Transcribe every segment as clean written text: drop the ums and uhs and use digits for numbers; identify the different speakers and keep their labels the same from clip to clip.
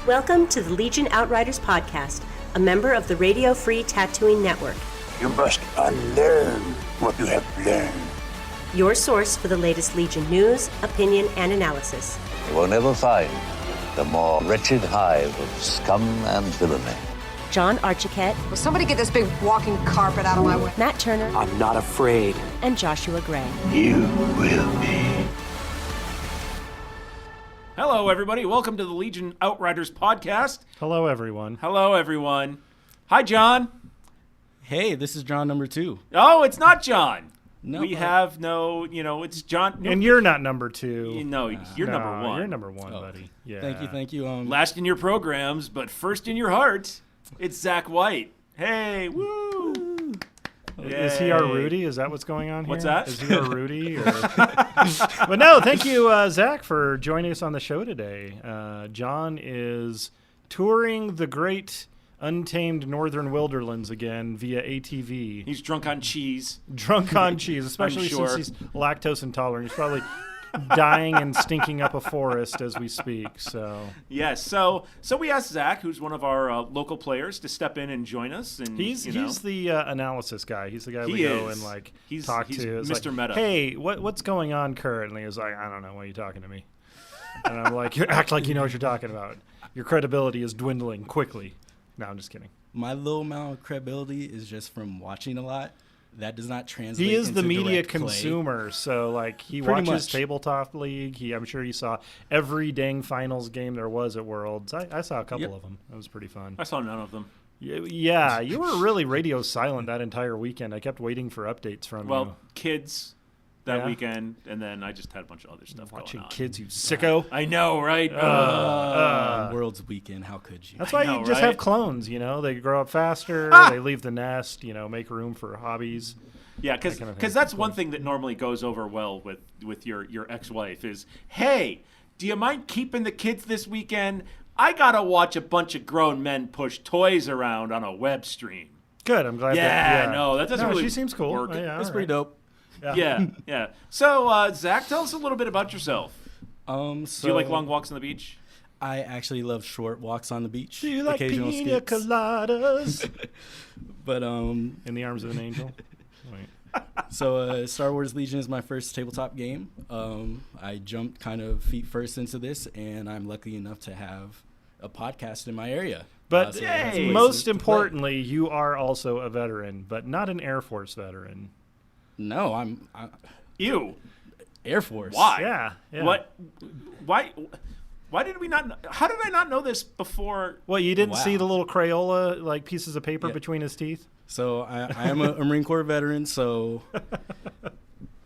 Speaker 1: Welcome to the Legion Outriders podcast, a member of the Radio Free Tattooing Network.
Speaker 2: You must unlearn what you have learned.
Speaker 1: Your source for the latest Legion news, opinion, and analysis.
Speaker 3: You will never find the more wretched hive of scum and villainy.
Speaker 1: John Archiquette.
Speaker 4: Will somebody get this big walking carpet out of my way?
Speaker 1: Matt Turner.
Speaker 5: I'm not afraid.
Speaker 1: And Joshua Gray.
Speaker 2: You will be.
Speaker 6: Hello, everybody. Welcome to the Legion Outriders podcast.
Speaker 7: Hello, everyone.
Speaker 6: Hello, everyone. Hi, John.
Speaker 5: Hey, this is John number 2.
Speaker 6: Oh, it's not John.
Speaker 5: No,
Speaker 6: we have no, it's John. No,
Speaker 7: And you're not number 2.
Speaker 6: No, you're
Speaker 7: No,
Speaker 6: number 1.
Speaker 7: You're number 1, buddy. Yeah.
Speaker 5: Thank you.
Speaker 6: Last in your programs, but first in your heart, it's Zach White. Hey, woo!
Speaker 7: Is he our
Speaker 6: Yay.
Speaker 7: Rudy? Is that what's going on here?
Speaker 6: What's that?
Speaker 7: Is he our Rudy? Or... But no, thank you, Zach, for joining us on the show today. John is touring the great untamed northern wilderlands again via ATV.
Speaker 6: He's drunk on cheese.
Speaker 7: Drunk on cheese, especially
Speaker 6: sure.
Speaker 7: since he's lactose intolerant. He's probably dying and stinking up a forest as we speak. So
Speaker 6: Yes. So we asked Zach, who's one of our local players, to step in and join us. And
Speaker 7: he's the analysis guy. He's the guy we
Speaker 6: He
Speaker 7: go
Speaker 6: is.
Speaker 7: and
Speaker 6: He's
Speaker 7: talk to. It's
Speaker 6: Mr.
Speaker 7: like,
Speaker 6: Meta.
Speaker 7: Hey, what's going on currently? He's like, I don't know. Why are you talking to me? And I'm like, you act like you know what you're talking about. Your credibility is dwindling quickly. No, I'm just kidding.
Speaker 5: My little amount of credibility is just from watching a lot. That does not translate.
Speaker 7: He is
Speaker 5: into
Speaker 7: the media
Speaker 5: direct play.
Speaker 7: consumer, so like he
Speaker 5: Pretty
Speaker 7: watches
Speaker 5: much.
Speaker 7: Tabletop League. I'm sure he saw every dang finals game there was at Worlds. I saw a couple
Speaker 5: Yep.
Speaker 7: of them. That was pretty fun.
Speaker 6: I saw none of them.
Speaker 7: Yeah, you were really radio silent that entire weekend. I kept waiting for updates from you.
Speaker 6: Well, kids that
Speaker 7: Yeah?
Speaker 6: weekend, and then I just had a bunch of other stuff
Speaker 7: Watching
Speaker 6: going on.
Speaker 7: kids, you sicko.
Speaker 6: I know, right?
Speaker 5: World's weekend. How could you?
Speaker 7: That's why
Speaker 6: know,
Speaker 7: you just
Speaker 6: right?
Speaker 7: have clones, They grow up faster, they leave the nest, make room for hobbies.
Speaker 6: Yeah, because
Speaker 7: kind of thing.
Speaker 6: that's one thing that normally goes over well with your ex-wife is, hey, do you mind keeping the kids this weekend? I got to watch a bunch of grown men push toys around on a web stream.
Speaker 7: Good, I'm glad
Speaker 6: That doesn't really
Speaker 7: she seems cool.
Speaker 6: work.
Speaker 7: Oh, yeah,
Speaker 5: That's
Speaker 7: all
Speaker 5: pretty
Speaker 7: right.
Speaker 5: dope.
Speaker 6: Yeah. So, Zach, tell us a little bit about yourself.
Speaker 5: So
Speaker 6: Do you like long walks on the beach?
Speaker 5: I actually love short walks on the beach.
Speaker 7: Do you like
Speaker 5: occasional
Speaker 7: pina
Speaker 5: skips.
Speaker 7: coladas?
Speaker 5: But
Speaker 7: In the arms of an angel? Wait.
Speaker 5: So Star Wars Legion is my first tabletop game. I jumped kind of feet first into this, and I'm lucky enough to have a podcast in my area.
Speaker 7: But
Speaker 5: So it has places
Speaker 7: most
Speaker 5: to play.
Speaker 7: importantly, you are also a veteran, but not an Air Force veteran.
Speaker 5: No, I'm
Speaker 6: Ew.
Speaker 5: Air Force.
Speaker 6: Why?
Speaker 7: Yeah.
Speaker 6: What? Why did we not? How did I not know this before?
Speaker 7: Well, you didn't
Speaker 5: Wow.
Speaker 7: see the little Crayola pieces of paper
Speaker 5: Yeah.
Speaker 7: between his teeth?
Speaker 5: So I am a Marine Corps veteran, so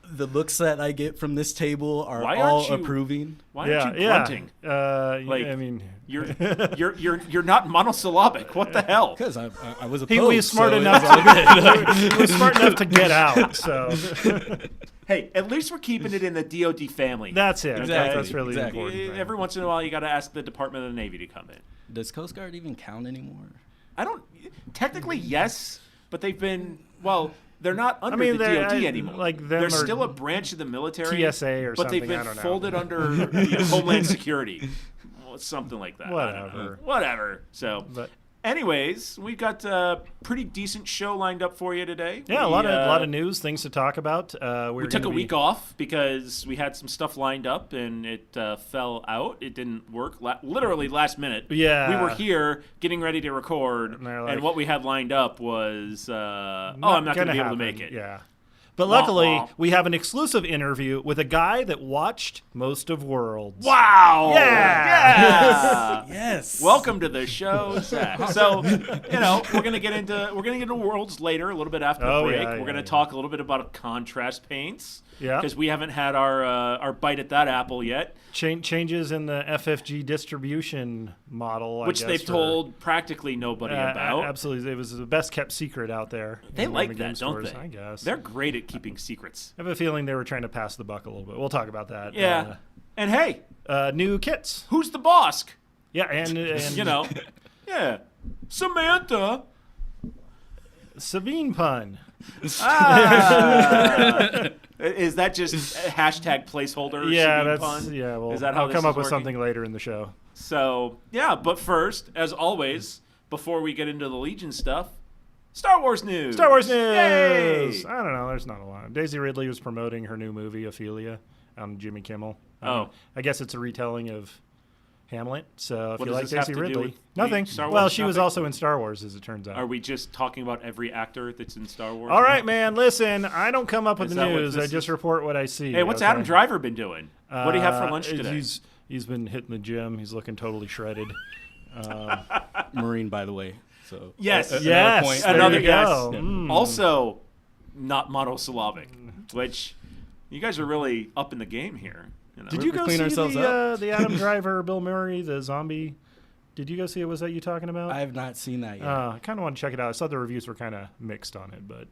Speaker 5: the looks that I get from this table are
Speaker 6: Why
Speaker 5: all
Speaker 6: aren't you-
Speaker 5: approving.
Speaker 6: Why aren't you grunting? Like,
Speaker 7: I mean,
Speaker 6: You're not monosyllabic. What the hell?
Speaker 5: Because I was a
Speaker 7: he
Speaker 5: pope,
Speaker 7: was smart
Speaker 5: so
Speaker 7: enough.
Speaker 5: it's-
Speaker 7: He was smart enough to get out. So
Speaker 6: Hey, at least we're keeping it in the DoD family.
Speaker 7: that's it.
Speaker 5: Exactly,
Speaker 7: That's really
Speaker 5: exactly.
Speaker 7: important. right?
Speaker 6: Every once in a while, you got to ask the Department of the Navy to come in.
Speaker 5: Does Coast Guard even count anymore?
Speaker 6: I don't. Technically, yes, but they've been. Well, they're not under
Speaker 7: mean,
Speaker 6: the
Speaker 7: they're,
Speaker 6: DoD
Speaker 7: I-
Speaker 6: anymore.
Speaker 7: like them
Speaker 6: they're
Speaker 7: or
Speaker 6: still a branch of the military.
Speaker 7: TSA or
Speaker 6: but they've
Speaker 7: something,
Speaker 6: been
Speaker 7: I don't know.
Speaker 6: folded under Homeland Security. Well, something like that. I don't know.
Speaker 7: Whatever.
Speaker 6: Whatever. So.
Speaker 7: But
Speaker 6: Anyways, we've got a pretty decent show lined up for you today.
Speaker 7: yeah, a
Speaker 6: We,
Speaker 7: lot of news, things to talk about.
Speaker 6: We took a week off because we had some stuff lined up and it fell out. It didn't work. Literally last minute.
Speaker 7: Yeah.
Speaker 6: We were here getting ready to record,
Speaker 7: And they're
Speaker 6: and
Speaker 7: like,
Speaker 6: what we had lined up was, I'm not going to be able to make it.
Speaker 7: Yeah. But
Speaker 6: Wah,
Speaker 7: luckily,
Speaker 6: wah.
Speaker 7: we have an exclusive interview with a guy that watched most of Worlds.
Speaker 6: Wow!
Speaker 7: Yeah!
Speaker 5: Yes.
Speaker 6: Welcome to the show, Zach. So, we're gonna get into Worlds later, a little bit after the
Speaker 7: Oh,
Speaker 6: break.
Speaker 7: yeah,
Speaker 6: We're gonna
Speaker 7: yeah.
Speaker 6: talk a little bit about contrast paints.
Speaker 7: Yeah.
Speaker 6: Because we haven't had our bite at that apple yet,
Speaker 7: Changes in the FFG distribution model,
Speaker 6: which
Speaker 7: I guess,
Speaker 6: they've
Speaker 7: for-
Speaker 6: told practically nobody about.
Speaker 7: Absolutely. It was the best kept secret out there.
Speaker 6: They
Speaker 7: in
Speaker 6: like
Speaker 7: the
Speaker 6: that,
Speaker 7: game
Speaker 6: don't
Speaker 7: stores,
Speaker 6: they?
Speaker 7: I guess.
Speaker 6: They're great at keeping secrets.
Speaker 7: I have a feeling they were trying to pass the buck a little bit. We'll talk about that.
Speaker 6: Yeah. And hey,
Speaker 7: New kits.
Speaker 6: who's the boss?
Speaker 7: Yeah, and
Speaker 6: Yeah. Samantha.
Speaker 7: Sabine pun.
Speaker 6: Is that just a hashtag placeholder?
Speaker 7: Yeah,
Speaker 6: Sabine
Speaker 7: that's
Speaker 6: pun?
Speaker 7: yeah. Well,
Speaker 6: Is that how
Speaker 7: I'll
Speaker 6: this
Speaker 7: come
Speaker 6: is
Speaker 7: up with
Speaker 6: working?
Speaker 7: something later in the show.
Speaker 6: So, yeah, but first, as always, before we get into the Legion stuff, Star Wars news.
Speaker 7: Star Wars news.
Speaker 6: Yay!
Speaker 7: I don't know. There's not a lot. Daisy Ridley was promoting her new movie, Ophelia, on Jimmy Kimmel. I guess it's a retelling of Hamlet. So if
Speaker 6: What
Speaker 7: you
Speaker 6: does
Speaker 7: like
Speaker 6: this have
Speaker 7: Daisy
Speaker 6: to do
Speaker 7: Ridley,
Speaker 6: with
Speaker 7: nothing.
Speaker 6: Star Wars?
Speaker 7: Well, she was
Speaker 6: Nothing?
Speaker 7: also in Star Wars, as it turns out.
Speaker 6: Are we just talking about every actor that's in Star Wars?
Speaker 7: All
Speaker 6: now?
Speaker 7: right, man. Listen, I don't come up with
Speaker 6: Is
Speaker 7: the
Speaker 6: that what
Speaker 7: news. I
Speaker 6: this
Speaker 7: just
Speaker 6: is?
Speaker 7: report what I see.
Speaker 6: Hey, what's
Speaker 7: okay?
Speaker 6: Adam Driver been doing? What do you have for lunch today?
Speaker 7: He's been hitting the gym. He's looking totally shredded.
Speaker 5: Marine, by the way. So
Speaker 6: Yes.
Speaker 7: Yes,
Speaker 5: point.
Speaker 7: there
Speaker 6: Another
Speaker 7: you
Speaker 6: yes.
Speaker 7: go.
Speaker 6: Also, not monosyllabic, which you guys are really up in the game here. You know?
Speaker 7: Did
Speaker 5: We're
Speaker 7: you go
Speaker 5: cleaning
Speaker 7: see
Speaker 5: ourselves up.
Speaker 7: the Adam Driver, Bill Murray, the zombie? Did you go see it? Was that you talking about?
Speaker 5: I have not seen that yet.
Speaker 7: I kind of want to check it out. I saw the reviews were kind of mixed on it, but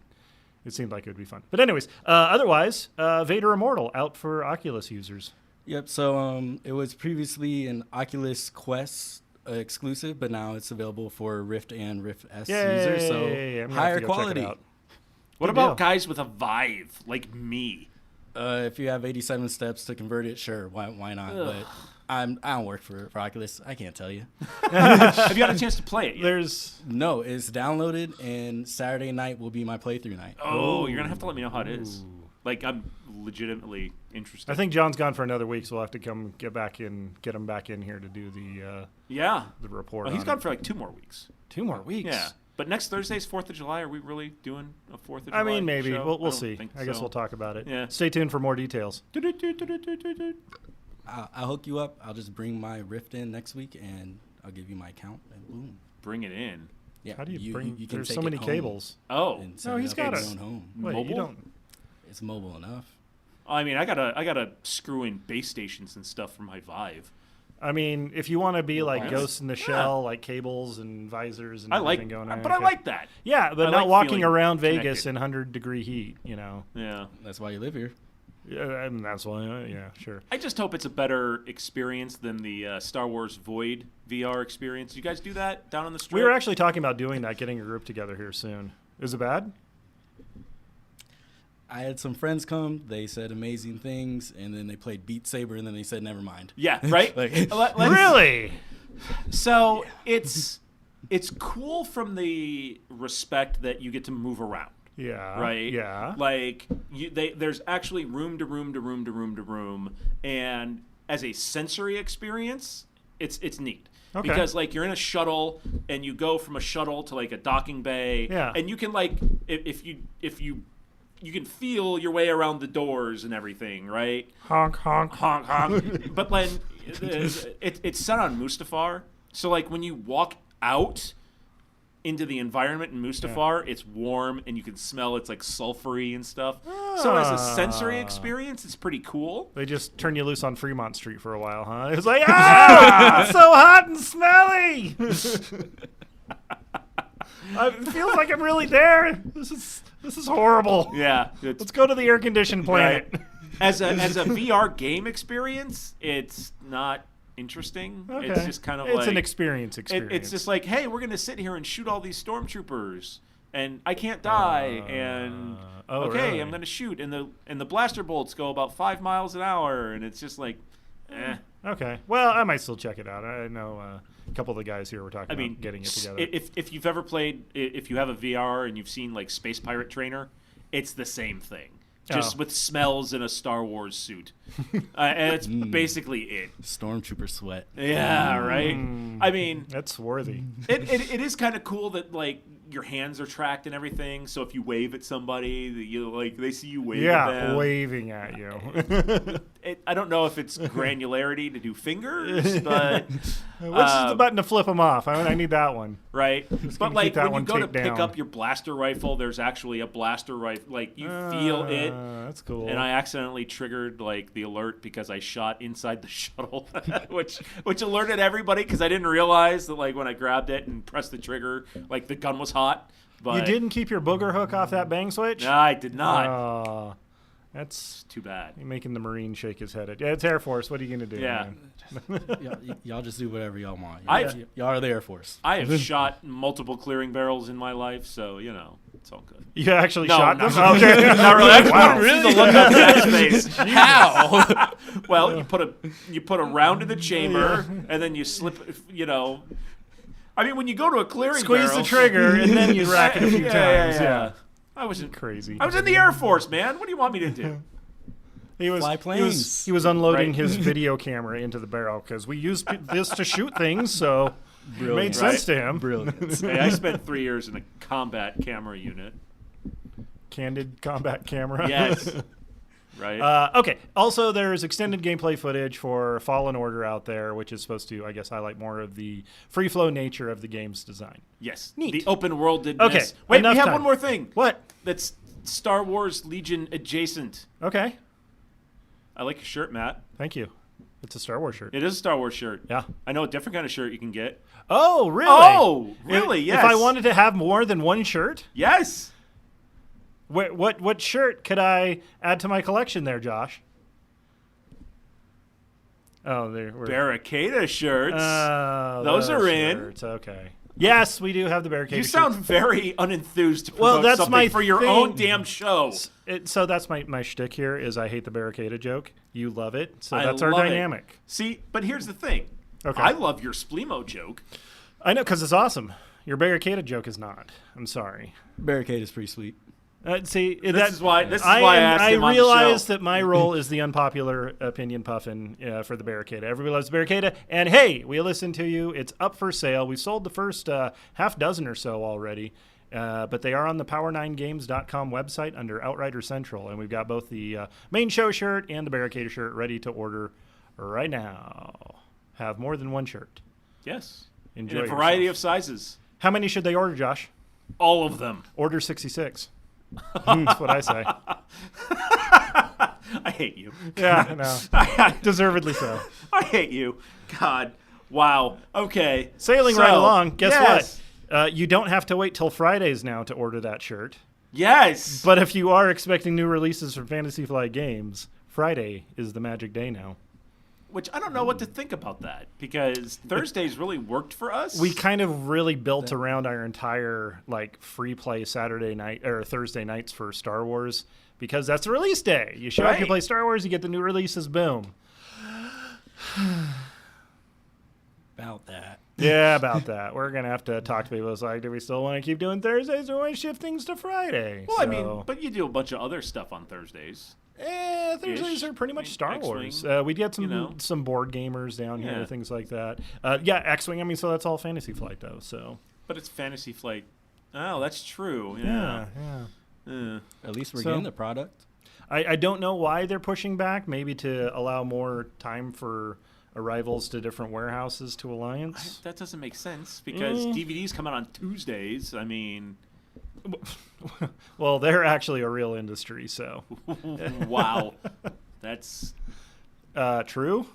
Speaker 7: it seemed like it would be fun. But anyways, otherwise, Vader Immortal out for Oculus users.
Speaker 5: Yep. So it was previously an Oculus Quest exclusive, but now it's available for Rift and Rift S users.
Speaker 7: Yay!
Speaker 5: So
Speaker 7: I'm gonna have
Speaker 5: higher
Speaker 7: to go check it
Speaker 5: quality.
Speaker 7: out.
Speaker 6: What
Speaker 7: Good
Speaker 6: about
Speaker 7: deal.
Speaker 6: guys with a Vive like me?
Speaker 5: If you have 87 steps to convert it, sure, why not? But I don't work for Oculus. I can't tell you.
Speaker 6: Have you had a chance to play it yet?
Speaker 7: There's
Speaker 5: No, it's downloaded, and Saturday night will be my playthrough night.
Speaker 6: Oh, you're gonna have to let me know how it is. Like, I'm legitimately interested.
Speaker 7: I think John's gone for another week, so we'll have to come get him back in here to do
Speaker 6: Yeah.
Speaker 7: the report.
Speaker 6: Well, he's
Speaker 7: on
Speaker 6: gone
Speaker 7: it.
Speaker 6: for like 2 more weeks.
Speaker 7: 2 more weeks.
Speaker 6: Yeah. But next Thursday's 4th of July. Are we really doing a 4th of July?
Speaker 7: I mean, maybe
Speaker 6: show?
Speaker 7: we'll
Speaker 6: I don't
Speaker 7: see.
Speaker 6: think
Speaker 7: I guess
Speaker 6: so.
Speaker 7: we'll talk about it.
Speaker 6: Yeah.
Speaker 7: Stay tuned for more details.
Speaker 5: I'll hook you up. I'll just bring my Rift in next week, and I'll give you my account, and boom.
Speaker 6: Bring it in.
Speaker 5: Yeah.
Speaker 7: How do you bring?
Speaker 5: You can
Speaker 7: there's
Speaker 5: take
Speaker 7: so many
Speaker 5: it home
Speaker 7: cables.
Speaker 6: Oh.
Speaker 5: and set
Speaker 7: No,
Speaker 5: it
Speaker 7: he's
Speaker 5: up
Speaker 7: got
Speaker 5: in
Speaker 7: it.
Speaker 5: your own home.
Speaker 7: Wait,
Speaker 6: Mobile?
Speaker 7: you don't.
Speaker 5: It's mobile enough.
Speaker 6: I mean, I gotta screw in base stations and stuff for my Vive.
Speaker 7: I mean, if you want to be like
Speaker 6: Yes.
Speaker 7: Ghost in the Shell, like cables and visors and
Speaker 6: I
Speaker 7: everything
Speaker 6: like,
Speaker 7: going on.
Speaker 6: but I
Speaker 7: okay.
Speaker 6: like that.
Speaker 7: Yeah, but
Speaker 6: I
Speaker 7: not
Speaker 6: like
Speaker 7: walking
Speaker 6: feeling
Speaker 7: around Vegas
Speaker 6: connected.
Speaker 7: in 100-degree heat. You know.
Speaker 6: Yeah.
Speaker 5: That's why you live here.
Speaker 7: Yeah, and that's why. Yeah, sure.
Speaker 6: I just hope it's a better experience than the Star Wars Void VR experience. You guys do that down on the street?
Speaker 7: We were actually talking about doing that, getting a group together here soon. Is it bad?
Speaker 5: I had some friends come. They said amazing things, and then they played Beat Saber, and then they said, never mind.
Speaker 6: Yeah, right?
Speaker 5: Like-
Speaker 6: Let's-
Speaker 7: Really?
Speaker 6: So it's cool from the respect that you get to move around.
Speaker 7: Yeah.
Speaker 6: Right?
Speaker 7: Yeah.
Speaker 6: Like there's actually room to room to room to room to room, and as a sensory experience, it's neat.
Speaker 7: Okay.
Speaker 6: Because like you're in a shuttle and you go from a shuttle to like a docking bay,
Speaker 7: Yeah.
Speaker 6: and you can like if you can feel your way around the doors and everything, right?
Speaker 7: Honk, honk.
Speaker 6: Honk honk. But then it's set on Mustafar, so like when you walk out into the environment in Mustafar, it's warm and you can smell it's like sulfury and stuff. So as a sensory experience, it's pretty cool.
Speaker 7: They just turn you loose on Fremont Street for a while, huh? It was like, ah, it's so hot and smelly. It feels like I'm really there. This is horrible.
Speaker 6: Yeah,
Speaker 7: Let's go to the air-conditioned planet.
Speaker 6: right. As a VR game experience, it's not interesting.
Speaker 7: Okay.
Speaker 6: It's just kind of
Speaker 7: it's
Speaker 6: like
Speaker 7: an experience.
Speaker 6: It's just like, hey, we're gonna sit here and shoot all these stormtroopers, and I can't die, and okay,
Speaker 7: really?
Speaker 6: I'm gonna shoot, and the blaster bolts go about 5 miles an hour, and it's just like, eh.
Speaker 7: Okay. Well, I might still check it out. I know a couple of the guys here were talking
Speaker 6: I mean,
Speaker 7: about getting it together.
Speaker 6: if you've ever played, if you have a VR and you've seen like Space Pirate Trainer, it's the same thing. Just
Speaker 7: Oh.
Speaker 6: with smells in a Star Wars suit, and it's basically it.
Speaker 5: Stormtrooper sweat.
Speaker 6: Yeah, right. I mean,
Speaker 7: That's worthy.
Speaker 6: it is kind of cool that like your hands are tracked and everything. So if you wave at somebody, that you like they see you wave at
Speaker 7: Yeah,
Speaker 6: them.
Speaker 7: waving at you.
Speaker 6: I don't know if it's granularity to do fingers, but
Speaker 7: Which is the button to flip them off? I need that one.
Speaker 6: right.
Speaker 7: gonna
Speaker 6: But
Speaker 7: keep
Speaker 6: like
Speaker 7: that
Speaker 6: when you
Speaker 7: one
Speaker 6: go to
Speaker 7: taped
Speaker 6: pick
Speaker 7: down.
Speaker 6: up your blaster rifle, there's actually a blaster rifle. Like you feel it.
Speaker 7: That's cool.
Speaker 6: And I accidentally triggered like the alert because I shot inside the shuttle, which alerted everybody because I didn't realize that like when I grabbed it and pressed the trigger, like the gun was hot. But
Speaker 7: You didn't keep your booger hook off that bang switch?
Speaker 6: No, I did not.
Speaker 7: That's
Speaker 6: Too bad.
Speaker 7: you're making the Marine shake his head. Yeah, it's Air Force. What are you gonna do?
Speaker 6: Yeah.
Speaker 7: man?
Speaker 5: Y'all just do whatever y'all want.
Speaker 6: I've-
Speaker 5: Y'all are the Air Force.
Speaker 6: I have shot multiple clearing barrels in my life, so you know. It's all good.
Speaker 7: You actually
Speaker 6: No,
Speaker 7: shot
Speaker 6: not
Speaker 7: them? Okay.
Speaker 6: Not really.
Speaker 7: Wow.
Speaker 6: See the look on Zach's face.
Speaker 5: How?
Speaker 6: Well, you put a round in the chamber, and then you slip. I mean, when you go to a clearing
Speaker 7: Squeeze
Speaker 6: barrel,
Speaker 7: the trigger, and then you rack it a few times. Yeah.
Speaker 6: I was
Speaker 7: Crazy.
Speaker 6: I was in the Air Force, man. What do you want me to do?
Speaker 7: He was,
Speaker 5: Fly
Speaker 7: he
Speaker 5: planes.
Speaker 7: was unloading
Speaker 6: Right.
Speaker 7: his video camera into the barrel because we used this to shoot things, so it made sense to him.
Speaker 5: Brilliant.
Speaker 6: Hey, I spent 3 years in a combat camera unit.
Speaker 7: Candid combat camera.
Speaker 6: Yes. Right.
Speaker 7: Okay. Also, there's extended gameplay footage for Fallen Order out there, which is supposed to, I guess, highlight more of the free flow nature of the game's design.
Speaker 6: yes.
Speaker 7: neat.
Speaker 6: The open worldedness.
Speaker 7: Okay,
Speaker 6: Wait,
Speaker 7: enough
Speaker 6: we have
Speaker 7: time.
Speaker 6: one more thing.
Speaker 7: What?
Speaker 6: That's Star Wars Legion adjacent.
Speaker 7: Okay.
Speaker 6: I like your shirt, Matt.
Speaker 7: Thank you. It's a Star Wars shirt.
Speaker 6: It is a Star Wars shirt.
Speaker 7: Yeah.
Speaker 6: I know a different kind of shirt you can get.
Speaker 7: Oh, really?
Speaker 6: Oh, really?
Speaker 7: If,
Speaker 6: Yes.
Speaker 7: If I wanted to have more than one shirt,
Speaker 6: Yes.
Speaker 7: what shirt could I add to my collection there, Josh? Oh, there.
Speaker 6: Barricada shirts.
Speaker 7: Those
Speaker 6: are in.
Speaker 7: shirts. Okay. Yes, we do have the barricade.
Speaker 6: You sound very unenthused to promote
Speaker 7: Well, that's
Speaker 6: something
Speaker 7: my
Speaker 6: for your
Speaker 7: thing.
Speaker 6: own damn show.
Speaker 7: So that's my shtick here is I hate the barricada joke. You love it. So
Speaker 6: I
Speaker 7: that's our
Speaker 6: love it.
Speaker 7: dynamic.
Speaker 6: See, but here's the thing.
Speaker 7: Okay.
Speaker 6: I love your Splemo joke.
Speaker 7: I know because it's awesome. Your barricada joke is not. I'm sorry.
Speaker 5: Barricade is pretty sweet.
Speaker 7: See,
Speaker 6: This is why I asked him on the
Speaker 7: realize
Speaker 6: show.
Speaker 7: that my role is the unpopular opinion puffin for the barricada. Everybody loves the barricada. And hey, we listened to you. It's up for sale. We sold the first half dozen or so already. But they are on the power9games.com website under Outrider Central. And we've got both the main show shirt and the barricada shirt ready to order right now. Have more than one shirt.
Speaker 6: Yes.
Speaker 7: Enjoy
Speaker 6: In a variety
Speaker 7: yourself.
Speaker 6: of sizes.
Speaker 7: How many should they order, Josh?
Speaker 6: All of them.
Speaker 7: Order 66. That's what I say.
Speaker 6: I hate you.
Speaker 7: Yeah, no. Deservedly so.
Speaker 6: I hate you. God. Wow. Okay.
Speaker 7: Sailing
Speaker 6: So,
Speaker 7: right along. Guess
Speaker 6: yes.
Speaker 7: what? You don't have to wait till Fridays now to order that shirt.
Speaker 6: Yes.
Speaker 7: But if you are expecting new releases from Fantasy Flight Games, Friday is the magic day now.
Speaker 6: Which I don't know what to think about that because Thursdays really worked for us.
Speaker 7: We kind of really built around our entire free play Saturday night or Thursday nights for Star Wars because that's the release day. You show up, you
Speaker 6: Right.
Speaker 7: play Star Wars, you get the new releases, boom.
Speaker 5: About that.
Speaker 7: Yeah, about that. We're going to have to talk to people. It's like, do we still want to keep doing Thursdays or want to shift things to Friday?
Speaker 6: Well, I mean, but you do a bunch of other stuff on Thursdays.
Speaker 7: Thursdays are pretty much Star
Speaker 6: X-Wing,
Speaker 7: Wars. We get
Speaker 6: you
Speaker 7: some board gamers down here,
Speaker 6: Yeah.
Speaker 7: things like that. Yeah, X-Wing. I mean, so that's all Fantasy Flight though. So
Speaker 6: But it's Fantasy Flight. Oh, that's true.
Speaker 7: yeah.
Speaker 5: At least we're
Speaker 7: So-
Speaker 5: getting the product.
Speaker 7: I don't know why they're pushing back. Maybe to allow more time for arrivals to different warehouses to Alliance.
Speaker 6: That doesn't make sense because DVDs come out on Tuesdays. I mean,
Speaker 7: Well, they're actually a real industry. So
Speaker 6: wow. That's,
Speaker 7: true.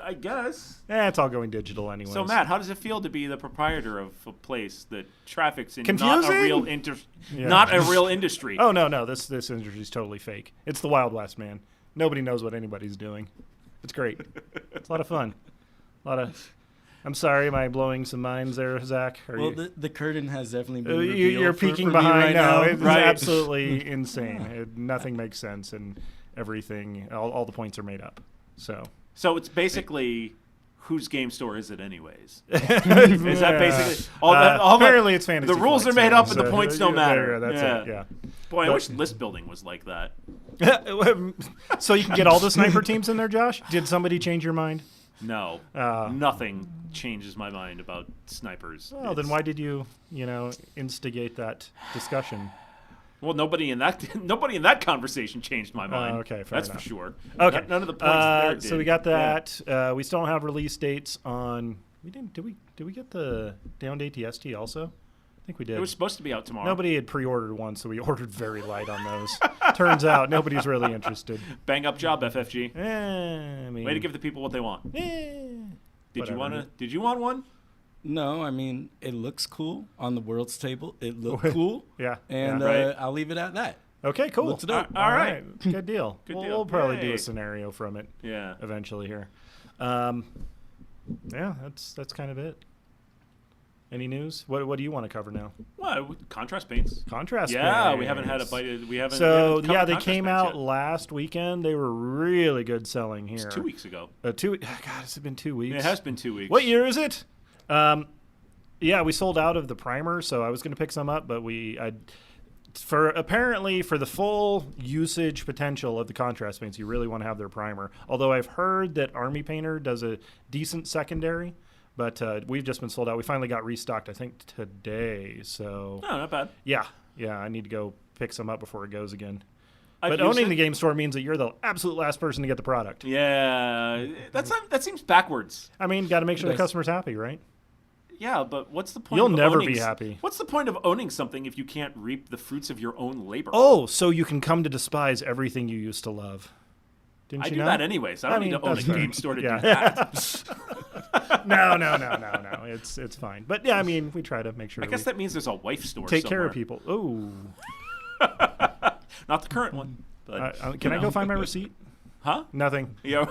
Speaker 6: I guess.
Speaker 7: It's all going digital anyway.
Speaker 6: So, Matt, how does it feel to be the proprietor of a place that traffics in not
Speaker 7: Confusing?
Speaker 6: a real not a real industry?
Speaker 7: Oh no, this industry is totally fake. It's the Wild West, man. Nobody knows what anybody's doing. It's great. It's a lot of fun. I'm sorry, am I blowing some minds there, Zach?
Speaker 5: Well, the curtain has definitely been revealed
Speaker 7: You're
Speaker 5: for
Speaker 7: peeking
Speaker 5: me
Speaker 7: behind
Speaker 5: right
Speaker 7: now.
Speaker 5: now.
Speaker 7: It's
Speaker 6: Right.
Speaker 7: absolutely insane. Nothing makes sense, and everything. All the points are made up. So
Speaker 6: it's basically whose game store is it, anyways? Is that basically all
Speaker 7: apparently it's Fantasy
Speaker 6: The rules
Speaker 7: Flight,
Speaker 6: are made
Speaker 7: so-
Speaker 6: up, and the
Speaker 7: so
Speaker 6: points don't matter.
Speaker 7: That's it. Yeah.
Speaker 6: Boy, I
Speaker 7: But-
Speaker 6: wish list building was like that.
Speaker 7: So you can get all the sniper teams in there, Josh? Did somebody change your mind?
Speaker 6: No, nothing changes my mind about snipers.
Speaker 7: Well, then why did you instigate that discussion?
Speaker 6: Well, nobody in that conversation changed my mind.
Speaker 7: okay, fair
Speaker 6: that's
Speaker 7: enough.
Speaker 6: for sure.
Speaker 7: Okay,
Speaker 6: None of the points there did.
Speaker 7: So we got
Speaker 6: Yeah.
Speaker 7: that. We still don't have release dates on. We didn't. Did we get the Downed ATST also? I think we did.
Speaker 6: It was supposed to be out tomorrow.
Speaker 7: Nobody had pre-ordered one, so we ordered very light on those. Turns out nobody's really interested.
Speaker 6: Bang up job, FFG.
Speaker 7: I mean,
Speaker 6: Way to give the people what they want.
Speaker 7: whatever.
Speaker 6: Did you want one?
Speaker 5: No, I mean, it looks cool on the world's table. It looked cool.
Speaker 7: Yeah,
Speaker 5: And
Speaker 7: yeah.
Speaker 6: Right.
Speaker 5: I'll leave it at that.
Speaker 7: Okay, cool.
Speaker 5: Looks dope.
Speaker 6: All right.
Speaker 7: Good deal.
Speaker 6: Good
Speaker 7: We'll-
Speaker 6: deal.
Speaker 7: We'll probably do
Speaker 6: Yay.
Speaker 7: a scenario from it
Speaker 6: Yeah.
Speaker 7: eventually here. Yeah, that's kind of it. Any news? What do you want to cover now?
Speaker 6: Well, contrast paints.
Speaker 7: Contrast
Speaker 6: Yeah,
Speaker 7: paints.
Speaker 6: we haven't had a bite. We haven't.
Speaker 7: So
Speaker 6: we haven't
Speaker 7: yeah,
Speaker 6: covered
Speaker 7: they
Speaker 6: contrast
Speaker 7: came
Speaker 6: paints
Speaker 7: out
Speaker 6: yet.
Speaker 7: last weekend. They were really good selling here.
Speaker 6: It's 2 weeks ago.
Speaker 7: God, has it been 2 weeks?
Speaker 6: It has been 2 weeks.
Speaker 7: What year is it? Yeah, we sold out of the primer, so I was going to pick some up, but for the full usage potential of the contrast paints, you really want to have their primer. Although I've heard that Army Painter does a decent secondary, but we've just been sold out. We finally got restocked, I think, today. So
Speaker 6: No, not bad.
Speaker 7: yeah, I need to go pick some up before it goes again.
Speaker 6: I've
Speaker 7: But
Speaker 6: used
Speaker 7: owning
Speaker 6: it.
Speaker 7: the game store means that you're the absolute last person to get the product.
Speaker 6: Yeah, that seems backwards.
Speaker 7: I mean, got to make sure the
Speaker 5: does.
Speaker 7: customer's happy, right?
Speaker 6: Yeah, but what's the point?
Speaker 7: You'll
Speaker 6: of
Speaker 7: never
Speaker 6: owning
Speaker 7: be happy.
Speaker 6: What's the point of owning something if you can't reap the fruits of your own labor?
Speaker 7: Oh, so you can come to despise everything you used to love. Didn't
Speaker 6: I
Speaker 7: you
Speaker 6: do
Speaker 7: know?
Speaker 6: that anyways. I don't need to own a
Speaker 7: that's fair.
Speaker 6: game store to
Speaker 7: Yeah.
Speaker 6: do that.
Speaker 7: No. It's fine. But yeah, I mean, we try to make sure
Speaker 6: I guess
Speaker 7: we
Speaker 6: that means there's a wife store.
Speaker 7: take care
Speaker 6: somewhere.
Speaker 7: of people. Oh,
Speaker 6: Not the current one. But
Speaker 7: can I go find my receipt?
Speaker 6: Huh?
Speaker 7: Nothing.
Speaker 6: Yeah.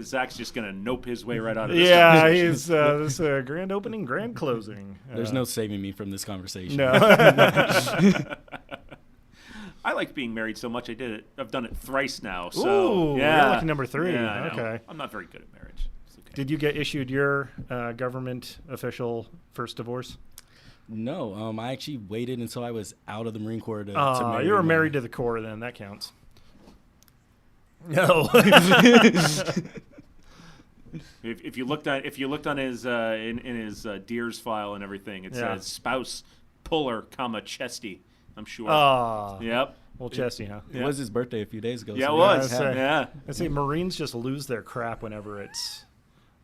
Speaker 6: Zach's just gonna nope his way right out of this.
Speaker 7: Yeah,
Speaker 6: conversation.
Speaker 7: he's this grand opening, grand closing.
Speaker 5: There's no saving me from this conversation.
Speaker 7: no.
Speaker 6: I like being married so much. I've done it thrice now. So
Speaker 7: Ooh,
Speaker 6: yeah,
Speaker 7: you're lucky number 3.
Speaker 6: Yeah, I know.
Speaker 7: Okay.
Speaker 6: I'm not very good at marriage. It's okay.
Speaker 7: Did you get issued your government official first divorce?
Speaker 5: No, I actually waited until I was out of the Marine Corps to
Speaker 7: Oh,
Speaker 5: marry
Speaker 7: you were
Speaker 5: my-
Speaker 7: married to the Corps then. That counts. No.
Speaker 6: If you looked on his in his Deers file and everything, it
Speaker 7: Yeah.
Speaker 6: says spouse Puller, chesty. I'm sure.
Speaker 7: Oh.
Speaker 6: Yep.
Speaker 7: Well, Jesse, huh?
Speaker 5: It was his birthday a few days ago.
Speaker 6: Yeah,
Speaker 5: so
Speaker 6: it
Speaker 5: yeah,
Speaker 6: was.
Speaker 7: I'd say.
Speaker 6: Yeah.
Speaker 7: I say Marines just lose their crap whenever it's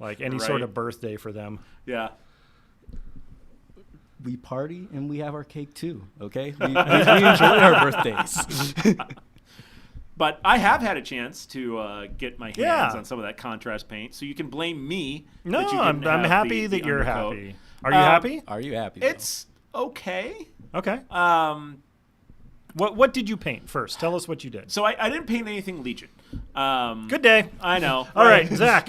Speaker 7: like any sort
Speaker 6: Right.
Speaker 7: of birthday for them.
Speaker 6: Yeah.
Speaker 5: we party and we have our cake too. Okay, we enjoy our birthdays.
Speaker 6: But I have had a chance to get my hands
Speaker 7: Yeah.
Speaker 6: on some of that contrast paint, so you can blame me.
Speaker 7: No,
Speaker 6: that you
Speaker 7: I'm
Speaker 6: didn't have
Speaker 7: happy
Speaker 6: the
Speaker 7: that you're
Speaker 6: undercoat.
Speaker 7: happy. Are you happy?
Speaker 5: Are you happy? though?
Speaker 6: It's okay.
Speaker 7: Okay. What did you paint first? Tell us what you did.
Speaker 6: So I didn't paint anything Legion.
Speaker 7: Good day.
Speaker 6: I know.
Speaker 7: All right, Zach.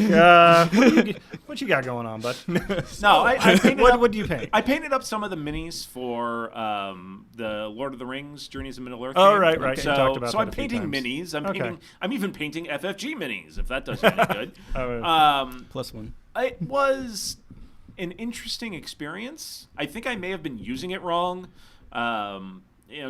Speaker 7: What you got going on, bud?
Speaker 6: No, I painted
Speaker 7: what
Speaker 6: up,
Speaker 7: would you paint?
Speaker 6: I painted up some of the minis for the Lord of the Rings Journeys of Middle Earth.
Speaker 7: Oh,
Speaker 6: game.
Speaker 7: right, right. You
Speaker 6: So,
Speaker 7: talked about
Speaker 6: so
Speaker 7: that
Speaker 6: I'm
Speaker 7: a few
Speaker 6: painting
Speaker 7: times.
Speaker 6: minis.
Speaker 7: Okay.
Speaker 6: I'm even painting FFG minis, if that does you any good.
Speaker 5: +1.
Speaker 6: It was an interesting experience. I think I may have been using it wrong.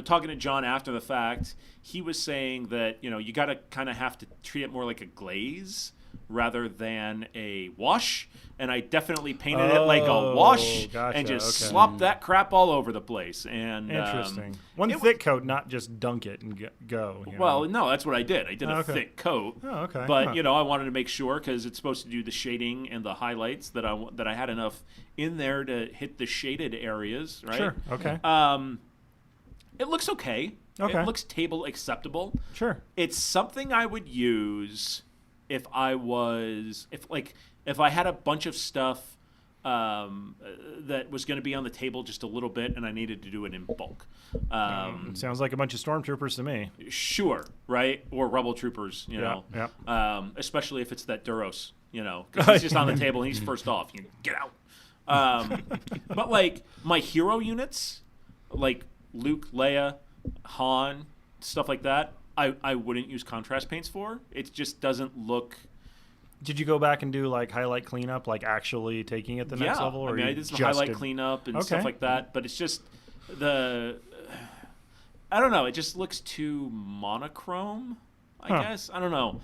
Speaker 6: Talking to John after the fact, he was saying that, you got to kind of have to treat it more like a glaze rather than a wash. And I definitely painted it like a wash
Speaker 7: gotcha,
Speaker 6: and just
Speaker 7: okay.
Speaker 6: slopped that crap all over the place. And
Speaker 7: Interesting. One
Speaker 6: it
Speaker 7: thick coat, not just dunk it and go. you
Speaker 6: Well,
Speaker 7: know?
Speaker 6: no, that's what I did. I did a
Speaker 7: Okay.
Speaker 6: thick coat.
Speaker 7: Oh, okay.
Speaker 6: But
Speaker 7: Huh.
Speaker 6: I wanted to make sure because it's supposed to do the shading and the highlights that I had enough in there to hit the shaded areas, right?
Speaker 7: Sure. Okay.
Speaker 6: It looks okay.
Speaker 7: Okay.
Speaker 6: It looks table acceptable.
Speaker 7: Sure.
Speaker 6: It's something I would use if I had a bunch of stuff that was going to be on the table just a little bit and I needed to do it in bulk.
Speaker 7: Sounds like a bunch of stormtroopers to me.
Speaker 6: Sure, right? Or rebel troopers,
Speaker 7: Yeah.
Speaker 6: especially if it's that Duros, because he's just on the table and he's first off. You get out. But like my hero units, like Luke, Leia, Han, stuff like that, I wouldn't use contrast paints for. It just doesn't look.
Speaker 7: Did you go back and do like highlight cleanup, like actually taking it the next level? Or
Speaker 6: I
Speaker 7: you
Speaker 6: did some
Speaker 7: just
Speaker 6: highlight
Speaker 7: did-
Speaker 6: cleanup and
Speaker 7: Okay.
Speaker 6: stuff like that. But it's just I don't know. It just looks too monochrome. I
Speaker 7: Huh.
Speaker 6: guess I don't know.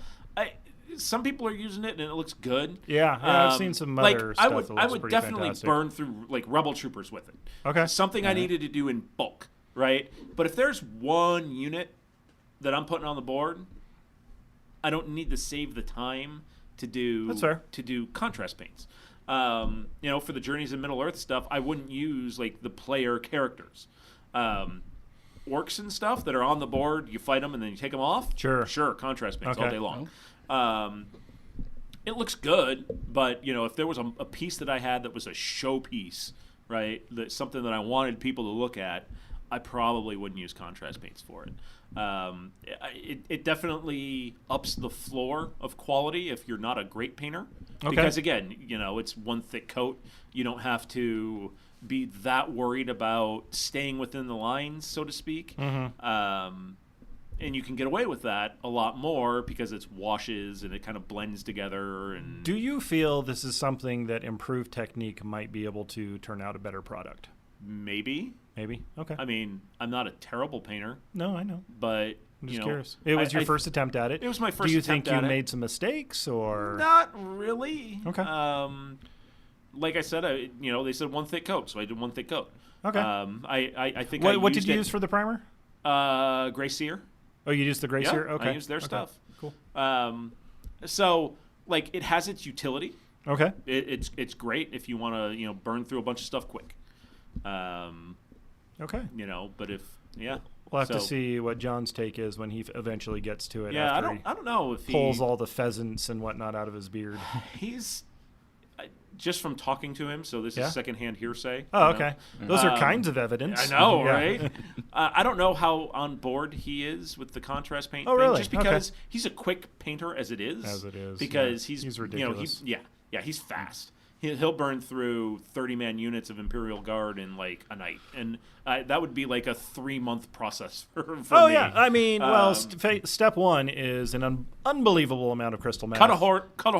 Speaker 6: Some people are using it and it looks good.
Speaker 7: Yeah, I've seen some other
Speaker 6: I
Speaker 7: stuff
Speaker 6: would
Speaker 7: that looks
Speaker 6: would
Speaker 7: pretty
Speaker 6: definitely
Speaker 7: fantastic.
Speaker 6: burn through like rebel troopers with it.
Speaker 7: Okay.
Speaker 6: Something I needed to do in bulk, right? But if there's one unit that I'm putting on the board, I don't need to save the time to do
Speaker 7: That's fair.
Speaker 6: to do contrast paints. For the Journeys in Middle Earth stuff, I wouldn't use like the player characters. Orcs and stuff that are on the board, you fight them and then you take them off.
Speaker 7: Sure.
Speaker 6: Contrast paints all
Speaker 7: Okay.
Speaker 6: day long. It looks good, but if there was a piece that I had that was a showpiece, right, that something that I wanted people to look at, I probably wouldn't use contrast paints for it. It definitely ups the floor of quality if you're not a great painter,
Speaker 7: Okay.
Speaker 6: Because again, it's one thick coat. You don't have to be that worried about staying within the lines, so to speak. And you can get away with that a lot more because it's washes and it kind of blends together. And
Speaker 7: Do you feel this is something that improved technique might be able to turn out a better product?
Speaker 6: maybe.
Speaker 7: Maybe. Okay.
Speaker 6: I mean, I'm not a terrible painter,
Speaker 7: No, I know.
Speaker 6: but
Speaker 7: I'm just curious. It was your first attempt at it.
Speaker 6: It was my first
Speaker 7: Do you
Speaker 6: attempt
Speaker 7: think you
Speaker 6: at it.
Speaker 7: made some mistakes or?
Speaker 6: Not really.
Speaker 7: Okay.
Speaker 6: Like I said, they said one thick coat, so I did one thick coat.
Speaker 7: Okay.
Speaker 6: I think
Speaker 7: What did you use for the primer?
Speaker 6: Gray Sear.
Speaker 7: Oh, you used the Gray
Speaker 6: Yeah,
Speaker 7: Sear? Okay.
Speaker 6: I used their
Speaker 7: Okay.
Speaker 6: stuff.
Speaker 7: Cool.
Speaker 6: So like it has its utility.
Speaker 7: Okay.
Speaker 6: It's great if you want to burn through a bunch of stuff quick.
Speaker 7: Okay.
Speaker 6: But if
Speaker 7: We'll have to see what John's take is when he eventually gets to it.
Speaker 6: Yeah,
Speaker 7: after
Speaker 6: I don't know if
Speaker 7: he pulls all the pheasants and whatnot out of his beard.
Speaker 6: he's just from talking to him. So this
Speaker 7: Yeah?
Speaker 6: is secondhand hearsay.
Speaker 7: Oh,
Speaker 6: you know?
Speaker 7: okay. Those are kinds of evidence.
Speaker 6: I know,
Speaker 7: Yeah.
Speaker 6: right? I don't know how on board he is with the contrast paint
Speaker 7: Oh,
Speaker 6: thing,
Speaker 7: really?
Speaker 6: just because he's a quick painter as it is.
Speaker 7: As it is,
Speaker 6: Because
Speaker 7: yeah. He's ridiculous.
Speaker 6: He's fast. He'll burn through 30-man units of Imperial Guard in like a night, and that would be like a 3-month process for
Speaker 7: Oh,
Speaker 6: me.
Speaker 7: yeah. I mean, step one is an unbelievable amount of crystal meth.
Speaker 6: Cut a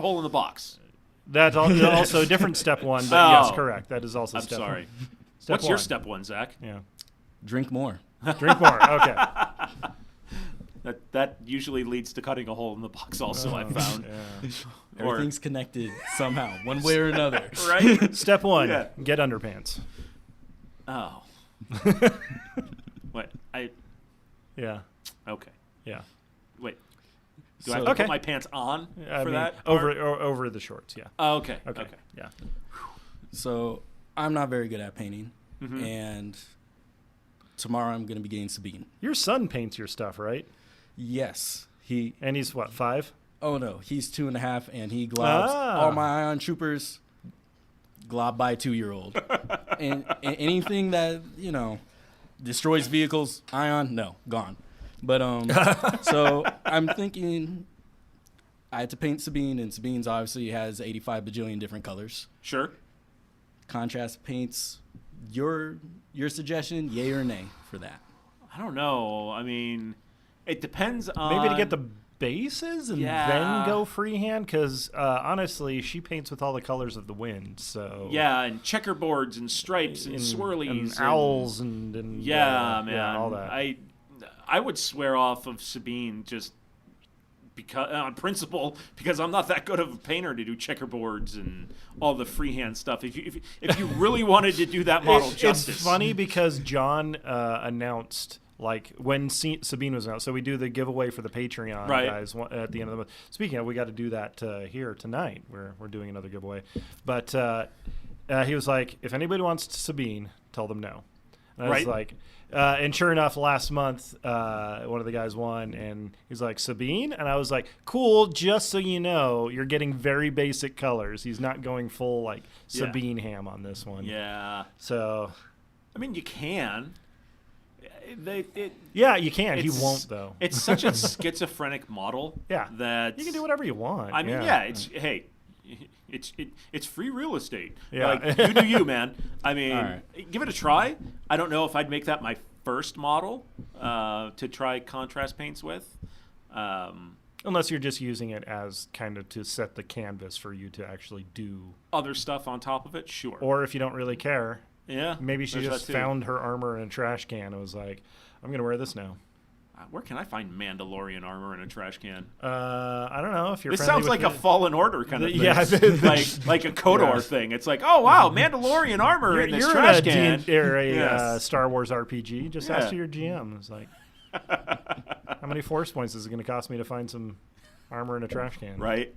Speaker 6: hole in the box.
Speaker 7: That's also a different step one, but
Speaker 6: Oh.
Speaker 7: yes, correct. That is also
Speaker 6: I'm
Speaker 7: step
Speaker 6: sorry.
Speaker 7: one.
Speaker 6: What's your
Speaker 7: one.
Speaker 6: step one, Zach?
Speaker 7: Yeah.
Speaker 5: Drink more.
Speaker 7: Drink more. Okay.
Speaker 6: That usually leads to cutting a hole in the box. Also, I've found.
Speaker 7: Yeah.
Speaker 6: Or-
Speaker 5: Everything's connected somehow, one way or another.
Speaker 6: Right?
Speaker 7: Step one,
Speaker 6: Yeah.
Speaker 7: get underpants.
Speaker 6: Oh. What?
Speaker 7: Yeah.
Speaker 6: Okay.
Speaker 7: Yeah.
Speaker 6: Wait. Do I
Speaker 5: So-
Speaker 6: have to
Speaker 7: Okay.
Speaker 6: put my pants on
Speaker 7: I
Speaker 6: for
Speaker 7: mean,
Speaker 6: that?
Speaker 7: over the shorts, yeah.
Speaker 6: Oh, okay.
Speaker 7: Okay.
Speaker 6: Okay.
Speaker 7: Yeah.
Speaker 5: So I'm not very good at painting,
Speaker 6: Mm-hmm.
Speaker 5: and tomorrow I'm going to be getting Sabine.
Speaker 7: Your son paints your stuff, right?
Speaker 5: Yes,
Speaker 7: And he's what, 5?
Speaker 5: Oh no, he's 2.5, and he globs all my Ion Troopers glob by a 2-year-old. and anything that destroys vehicles, Ion, no, gone. But so I'm thinking I had to paint Sabine, and Sabine's obviously has 85 bajillion different colors.
Speaker 6: Sure.
Speaker 5: Contrast paints. Your suggestion, yay or nay for that?
Speaker 6: I don't know. I mean, it depends on.
Speaker 7: Maybe to get the bases and
Speaker 6: Yeah.
Speaker 7: then go freehand, because honestly, she paints with all the colors of the wind. So
Speaker 6: Yeah, and checkerboards and stripes and swirlies
Speaker 7: and owls and
Speaker 6: Yeah, man.
Speaker 7: yeah, all that.
Speaker 6: I would swear off of Sabine just because on principle, because I'm not that good of a painter to do checkerboards and all the freehand stuff. If you really wanted to do that model justice,
Speaker 7: It's funny because John announced, like, when Sabine was announced. So we do the giveaway for the Patreon
Speaker 6: Right.
Speaker 7: guys at the end of the month. Speaking of, we got to do that here tonight. We're doing another giveaway. But he was like, if anybody wants Sabine, tell them no. And I was
Speaker 6: Right.
Speaker 7: like, and sure enough, last month, one of the guys won, and he's like, Sabine? And I was like, cool, just so you know, you're getting very basic colors. He's not going full, like,
Speaker 6: Yeah.
Speaker 7: Sabine ham on this one.
Speaker 6: yeah.
Speaker 7: So,
Speaker 6: I mean, you can.
Speaker 7: yeah, you can. He
Speaker 6: It's-
Speaker 7: won't, though.
Speaker 6: It's such a schizophrenic model.
Speaker 7: Yeah.
Speaker 6: That
Speaker 7: You can do whatever you want.
Speaker 6: I mean, yeah. It's free real estate.
Speaker 7: Yeah.
Speaker 6: Like, you do you, man. I mean,
Speaker 5: All right.
Speaker 6: give it a try. I don't know if I'd make that my first model to try contrast paints with.
Speaker 7: Unless you're just using it as kind of to set the canvas for you to actually do.
Speaker 6: Other stuff on top of it, sure.
Speaker 7: Or if you don't really care,
Speaker 6: yeah,
Speaker 7: maybe she
Speaker 6: there's
Speaker 7: just
Speaker 6: that too.
Speaker 7: found her armor in a trash can and was like, I'm going to wear this now.
Speaker 6: Where can I find Mandalorian armor in a trash can?
Speaker 7: I don't know if you're
Speaker 6: This
Speaker 7: friendly
Speaker 6: sounds
Speaker 7: with
Speaker 6: like a Fallen Order kind of thing.
Speaker 7: yeah,
Speaker 6: like a KOTOR
Speaker 7: Yeah.
Speaker 6: thing. It's like, oh wow, Mandalorian armor in this
Speaker 7: you're
Speaker 6: trash
Speaker 7: in
Speaker 6: can.
Speaker 7: a
Speaker 6: Yes.
Speaker 7: Star Wars RPG. Just
Speaker 6: Yeah.
Speaker 7: ask your GM. It's like, how many force points is it going to cost me to find some armor in a trash can?
Speaker 6: Right.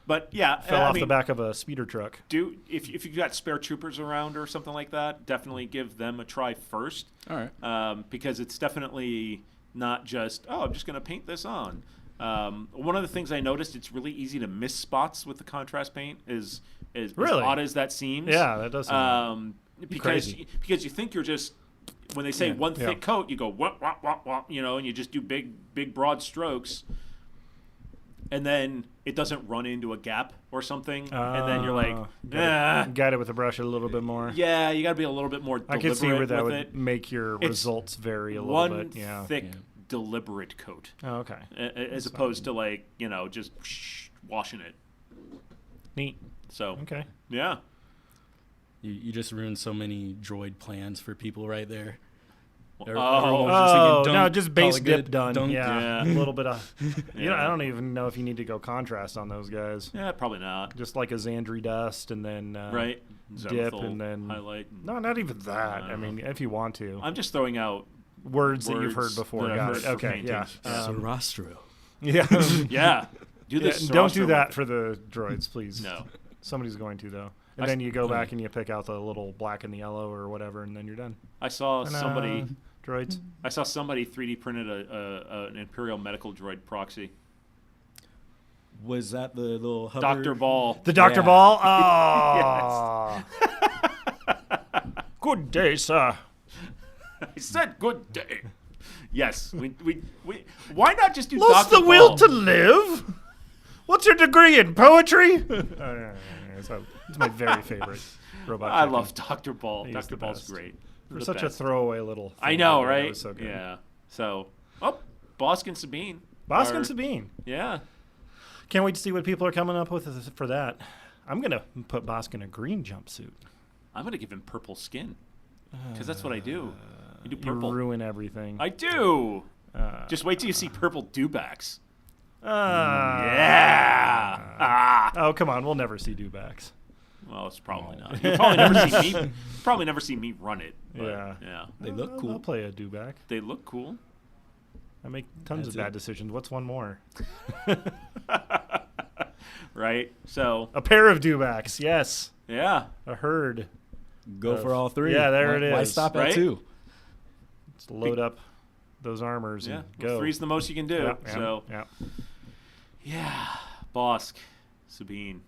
Speaker 6: But yeah,
Speaker 7: Fell
Speaker 6: I
Speaker 7: off
Speaker 6: mean,
Speaker 7: the back of a speeder truck.
Speaker 6: if you've got spare troopers around or something like that, definitely give them a try first.
Speaker 5: All right.
Speaker 6: Because it's definitely not just, oh, I'm just going to paint this on. One of the things I noticed, it's really easy to miss spots with the contrast paint. Is
Speaker 7: Really?
Speaker 6: as odd as that seems.
Speaker 7: Yeah, that does sound
Speaker 6: because
Speaker 7: crazy.
Speaker 6: because you think you're just, when they say one thick
Speaker 7: Yeah.
Speaker 6: coat, you go wop wop wop wop, and you just do big broad strokes. and then it doesn't run into a gap or something, and then you're like,
Speaker 7: Guide it with a brush a little bit more.
Speaker 6: yeah, you got to be a little bit more
Speaker 7: I
Speaker 6: deliberate
Speaker 7: can see where that
Speaker 6: with
Speaker 7: would
Speaker 6: it.
Speaker 7: make your
Speaker 6: It's
Speaker 7: results vary a little
Speaker 6: One
Speaker 7: bit. Yeah.
Speaker 6: thick, deliberate coat,
Speaker 7: Oh, okay.
Speaker 6: as opposed to like just washing it.
Speaker 7: Neat.
Speaker 6: So
Speaker 7: Okay.
Speaker 6: yeah,
Speaker 5: You just ruined so many droid plans for people right there.
Speaker 6: Oh.
Speaker 5: Everyone was just thinking,
Speaker 7: Oh, no,
Speaker 5: dunk,
Speaker 7: just
Speaker 5: call
Speaker 7: base
Speaker 5: it
Speaker 7: dip
Speaker 5: good,
Speaker 7: done.
Speaker 5: dunk.
Speaker 7: Yeah.
Speaker 6: Yeah.
Speaker 7: A little bit of. I
Speaker 6: Yeah.
Speaker 7: don't even know if you need to go contrast on those guys.
Speaker 6: yeah, probably not.
Speaker 7: Just like a Xandri dust and then
Speaker 6: Right,
Speaker 7: dip
Speaker 6: Zenithal
Speaker 7: and then
Speaker 6: highlight.
Speaker 7: No, not even that. I mean, if you want to,
Speaker 6: I'm just throwing out
Speaker 7: words that you've heard
Speaker 6: words
Speaker 7: before.
Speaker 6: that I've
Speaker 7: Got
Speaker 6: heard
Speaker 7: it.
Speaker 6: for
Speaker 7: Okay. Yeah.
Speaker 6: paintings.
Speaker 5: Sarastro.
Speaker 7: Yeah.
Speaker 6: yeah. Do
Speaker 7: Yeah,
Speaker 6: this.
Speaker 7: don't do
Speaker 6: Sarastro
Speaker 7: that
Speaker 6: with-
Speaker 7: for the droids, please.
Speaker 6: No.
Speaker 7: Somebody's going to though. And
Speaker 6: I
Speaker 7: then
Speaker 6: s-
Speaker 7: you go back and you pick out the little black and the yellow or whatever, and then you're done.
Speaker 6: I saw somebody.
Speaker 7: Droids.
Speaker 6: I saw somebody 3D printed an Imperial medical droid proxy.
Speaker 5: Was that the little hover?
Speaker 6: Dr. Ball.
Speaker 7: The Dr.
Speaker 5: Yeah.
Speaker 7: Ball. Oh. Good day, sir.
Speaker 6: I said good day. Yes. We why not just do
Speaker 7: Lost
Speaker 6: Dr.
Speaker 7: the will
Speaker 6: Ball?
Speaker 7: to live. What's your degree in poetry? It's my very favorite robot.
Speaker 6: I
Speaker 7: chicken.
Speaker 6: love Dr. Ball.
Speaker 7: He's
Speaker 6: Dr.
Speaker 7: the
Speaker 6: Ball's
Speaker 7: best.
Speaker 6: great.
Speaker 7: For
Speaker 6: The
Speaker 7: such
Speaker 6: best.
Speaker 7: a throwaway little.
Speaker 6: I
Speaker 7: thing
Speaker 6: know,
Speaker 7: that
Speaker 6: right?
Speaker 7: was so good.
Speaker 6: Yeah. So, Bosk and Sabine.
Speaker 7: Bosk
Speaker 6: are-
Speaker 7: and Sabine.
Speaker 6: Yeah.
Speaker 7: Can't wait to see what people are coming up with for that. I'm gonna put Bosk in a green jumpsuit.
Speaker 6: I'm going to give him purple skin. Because that's what I do. You do
Speaker 7: You
Speaker 6: purple.
Speaker 7: ruin everything.
Speaker 6: I do. Just wait till you see purple dewbacks.
Speaker 7: Ah.
Speaker 6: Yeah. Ah.
Speaker 7: Oh, come on. We'll never see dewbacks.
Speaker 6: Well, it's probably not. You'll probably never see me run it. But
Speaker 7: Yeah.
Speaker 6: Yeah.
Speaker 5: They look
Speaker 7: I'll
Speaker 5: cool.
Speaker 7: play a dewback.
Speaker 6: They look cool.
Speaker 7: I make tons
Speaker 5: That's
Speaker 7: of bad
Speaker 5: it.
Speaker 7: decisions. What's one more?
Speaker 6: Right? So,
Speaker 7: A pair of dewbacks. Yes.
Speaker 6: yeah.
Speaker 7: A herd.
Speaker 5: Go for all three.
Speaker 7: Yeah, there
Speaker 5: Why-
Speaker 7: it
Speaker 5: Why
Speaker 7: is.
Speaker 5: stop
Speaker 6: Right?
Speaker 5: at two?
Speaker 7: Let's load up those armors
Speaker 6: Yeah.
Speaker 7: and go.
Speaker 6: Three's the most you can do.
Speaker 7: Yeah, yeah,
Speaker 6: So,
Speaker 7: yeah.
Speaker 6: yeah. Bosk. Sabine.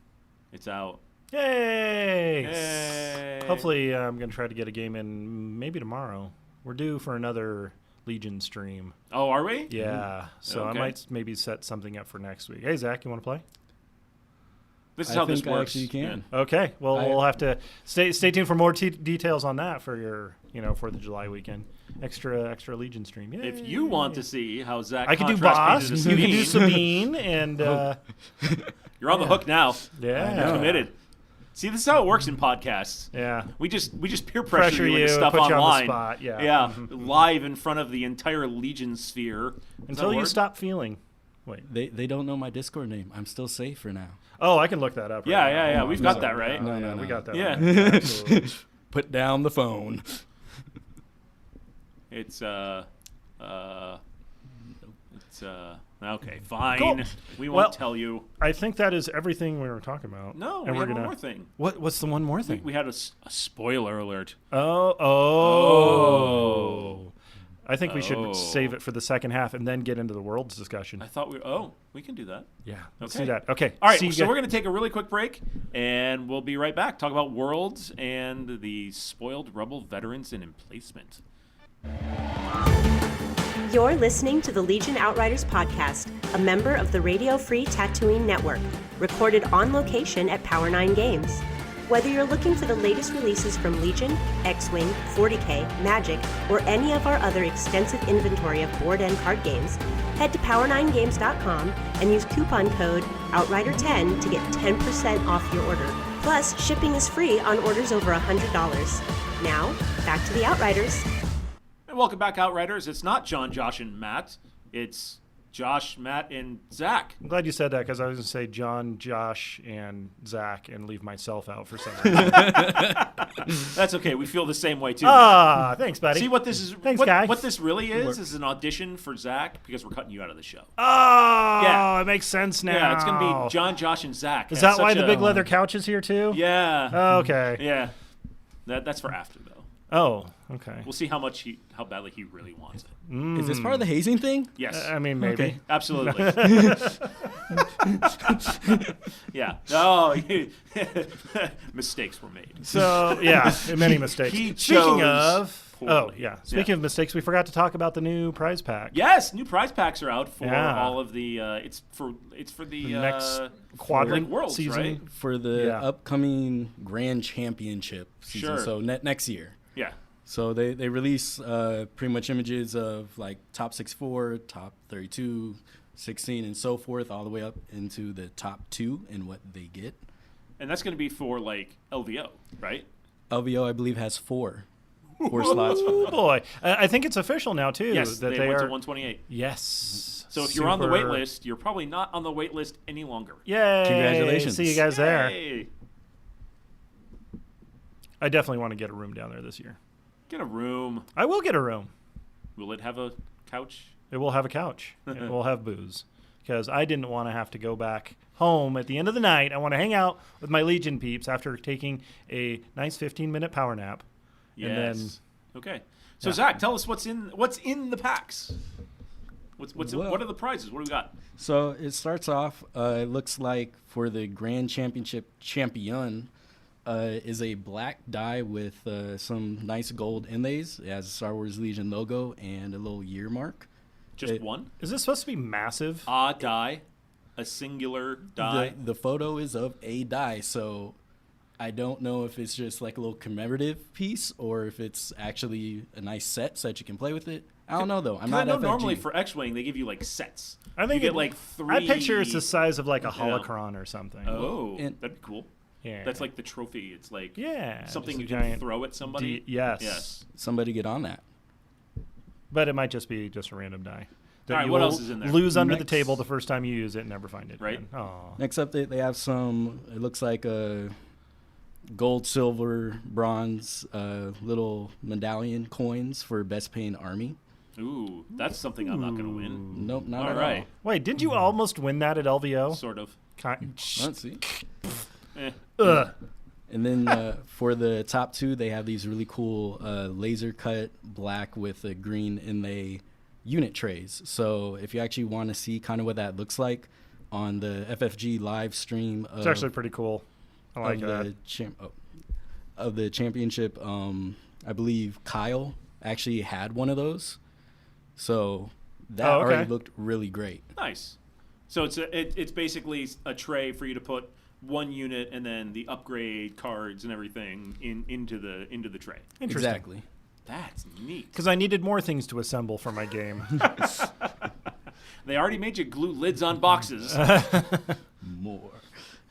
Speaker 6: It's out.
Speaker 7: Yay!
Speaker 6: Yay.
Speaker 7: Hopefully, I'm going to try to get a game in maybe tomorrow. We're due for another Legion stream.
Speaker 6: Oh, are we?
Speaker 7: Yeah. So
Speaker 6: Okay.
Speaker 7: I might maybe set something up for next week. Hey, Zach, you want to play?
Speaker 6: This is
Speaker 5: I
Speaker 6: how this
Speaker 5: think I
Speaker 6: works.
Speaker 5: actually can.
Speaker 7: Okay. Well,
Speaker 5: I-
Speaker 7: we'll have to stay tuned for more details on that for your, for the July weekend. Extra Legion stream. Yay.
Speaker 6: If you want to see how Zach
Speaker 7: I can do
Speaker 6: contrasts
Speaker 7: Boss.
Speaker 6: painted
Speaker 7: You
Speaker 6: to
Speaker 7: can do Sabine, and
Speaker 6: You're on the hook now.
Speaker 7: yeah,
Speaker 6: You're committed. See, this is how it works in podcasts.
Speaker 7: yeah.
Speaker 6: We just peer
Speaker 7: Pressure
Speaker 6: pressure you
Speaker 7: you,
Speaker 6: into stuff
Speaker 7: put you on the
Speaker 6: online.
Speaker 7: spot, yeah.
Speaker 6: Yeah, live in front of the entire Legion sphere. Does
Speaker 7: Until
Speaker 6: that
Speaker 7: you
Speaker 6: work?
Speaker 7: stop feeling. Wait.
Speaker 5: They don't know my Discord name. I'm still safe for now.
Speaker 7: Oh, I can look that up. Right
Speaker 6: Yeah,
Speaker 7: now.
Speaker 6: yeah, yeah.
Speaker 7: Hold
Speaker 6: We've
Speaker 7: on.
Speaker 6: got that right.
Speaker 5: No,
Speaker 7: Yeah,
Speaker 5: no,
Speaker 7: we
Speaker 5: no.
Speaker 7: got that.
Speaker 6: Yeah.
Speaker 7: Right. Absolutely.
Speaker 5: Put down the phone.
Speaker 6: It's okay, fine.
Speaker 7: Cool.
Speaker 6: We
Speaker 7: Well-
Speaker 6: won't tell you.
Speaker 7: I think that is everything we were talking about.
Speaker 6: No,
Speaker 7: and
Speaker 6: we
Speaker 7: we're
Speaker 6: have one
Speaker 7: gonna.
Speaker 6: more thing.
Speaker 7: What's the one more thing?
Speaker 6: We had a spoiler alert.
Speaker 7: Oh. I think we
Speaker 6: Oh.
Speaker 7: should save it for the second half and then get into the world's discussion.
Speaker 6: I thought we can do that.
Speaker 7: Yeah, let's
Speaker 6: Okay.
Speaker 7: do that. Okay.
Speaker 6: All right,
Speaker 7: See you
Speaker 6: so
Speaker 7: guys-
Speaker 6: we're going to take a really quick break, and we'll be right back. Talk about Worlds and the spoiled Rebel veterans in emplacement.
Speaker 1: You're listening to the Legion Outriders podcast, a member of the Radio Free Tatooine Network, recorded on location at Power 9 Games. Whether you're looking for the latest releases from Legion, X-Wing, 40K, Magic, or any of our other extensive inventory of board and card games, head to power9games.com and use coupon code OUTRIDER10 to get 10% off your order. Plus, shipping is free on orders over $100. Now, back to the Outriders.
Speaker 6: And welcome back, Outriders. It's not John, Josh, and Matt. It's Josh, Matt, and Zach.
Speaker 7: I'm glad you said that because I was going to say John, Josh, and Zach and leave myself out for some reason.
Speaker 6: That's okay. We feel the same way, too.
Speaker 7: Ah, thanks, buddy.
Speaker 6: See what this is?
Speaker 7: Thanks,
Speaker 6: what,
Speaker 7: guys.
Speaker 6: what this really is an audition for Zach because we're cutting you out of the show.
Speaker 7: Oh,
Speaker 6: Yeah.
Speaker 7: it makes sense now.
Speaker 6: Yeah, it's going to be John, Josh, and Zach.
Speaker 7: Is
Speaker 6: Has
Speaker 7: that why
Speaker 6: such
Speaker 7: the
Speaker 6: a-
Speaker 7: big leather couch is here too?
Speaker 6: Yeah.
Speaker 7: Oh, okay.
Speaker 6: Yeah. That's for after, though.
Speaker 7: Oh, okay.
Speaker 6: We'll see how badly he really wants it.
Speaker 5: Is this part of the hazing thing?
Speaker 6: Yes.
Speaker 7: I mean, maybe.
Speaker 5: Okay.
Speaker 6: Absolutely. Yeah. No. Mistakes were made.
Speaker 7: So, yeah, many mistakes.
Speaker 6: He
Speaker 7: Speaking
Speaker 6: chose
Speaker 7: of,
Speaker 6: poorly.
Speaker 7: Speaking of mistakes, we forgot to talk about the new prize pack.
Speaker 6: Yes, new prize packs are out for
Speaker 7: Yeah.
Speaker 6: all of the. It's for the
Speaker 7: next quadrant
Speaker 6: like Worlds,
Speaker 7: season.
Speaker 6: right?
Speaker 5: For the
Speaker 7: Yeah.
Speaker 5: upcoming Grand Championship season,
Speaker 6: Sure.
Speaker 5: so next year.
Speaker 6: Yeah.
Speaker 5: So they release pretty much images of like top 64, top 32, 16, and so forth, all the way up into the top 2 and what they get.
Speaker 6: And that's going to be for like LVO, right?
Speaker 5: LVO, I believe, has four slots for
Speaker 7: Oh
Speaker 5: them.
Speaker 7: boy, I think it's official now too.
Speaker 6: Yes,
Speaker 7: that
Speaker 6: they
Speaker 7: they
Speaker 6: went
Speaker 7: are.
Speaker 6: to 128.
Speaker 7: Yes.
Speaker 6: So if you're on the wait
Speaker 7: Super-
Speaker 6: list, you're probably not on the wait list any longer.
Speaker 7: Yay!
Speaker 5: Congratulations.
Speaker 7: See you guys there.
Speaker 6: Yay.
Speaker 7: I definitely want to get a room down there this year.
Speaker 6: Get a room.
Speaker 7: I will get a room.
Speaker 6: Will it have a couch?
Speaker 7: It will have a couch. It will have booze. Because I didn't want to have to go back home at the end of the night. I want to hang out with my Legion peeps after taking a nice 15-minute power nap.
Speaker 6: Yes.
Speaker 7: And then,
Speaker 6: Okay. So Zach, tell us what's in the packs. What are the prizes? What do we got?
Speaker 5: So it starts off, it looks like for the Grand Championship champion is a black die with some nice gold inlays. It has a Star Wars Legion logo and a little year mark.
Speaker 6: Just one?
Speaker 7: is this supposed to be massive?
Speaker 6: A die? A singular die?
Speaker 5: The photo is of a die, so I don't know if it's just like a little commemorative piece or if it's actually a nice set so that you can play with it. I don't know, though. I'm
Speaker 6: 'Cause I
Speaker 5: not
Speaker 6: know
Speaker 5: FFG.
Speaker 6: normally for X-Wing they give you like sets.
Speaker 7: I think
Speaker 6: you get
Speaker 7: it-
Speaker 6: like 3.
Speaker 7: I picture it's the size of like a holocron or something.
Speaker 6: Oh,
Speaker 5: And-
Speaker 6: that'd be cool.
Speaker 7: Yeah.
Speaker 6: That's like the trophy. It's like
Speaker 7: Yeah,
Speaker 6: something
Speaker 7: just
Speaker 6: you
Speaker 7: a
Speaker 6: can
Speaker 7: giant
Speaker 6: throw at somebody.
Speaker 7: yes.
Speaker 6: Yes.
Speaker 5: Somebody get on that.
Speaker 7: But it might just be just a random die. That
Speaker 6: All right,
Speaker 7: you
Speaker 6: what
Speaker 7: will
Speaker 6: else is in there?
Speaker 7: Lose under the
Speaker 5: Next.
Speaker 7: table the first time you use it and never find it.
Speaker 6: Right.
Speaker 7: Oh.
Speaker 5: Next up, they have some, it looks like a gold, silver, bronze little medallion coins for best paying army.
Speaker 6: Ooh, that's something I'm not going to win.
Speaker 5: Nope, not
Speaker 6: All
Speaker 5: at
Speaker 6: right.
Speaker 7: Wait, didn't you almost win that at LVO?
Speaker 6: Sort of.
Speaker 5: all. Let's see.
Speaker 6: Eh.
Speaker 7: Ugh.
Speaker 5: And then for the top 2, they have these really cool laser cut black with a green inlay unit trays. So if you actually want to see kind of what that looks like on the FFG live stream
Speaker 7: It's actually pretty cool. I like
Speaker 5: of
Speaker 7: that.
Speaker 5: of the championship, I believe Kyle actually had one of those. So that
Speaker 7: Oh, okay.
Speaker 5: already looked really great.
Speaker 6: Nice. So it's basically a tray for you to put one unit and then the upgrade cards and everything into the tray.
Speaker 7: Interesting.
Speaker 5: Exactly.
Speaker 6: That's neat.
Speaker 7: Because I needed more things to assemble for my game.
Speaker 6: They already made you glue lids on boxes.
Speaker 5: More.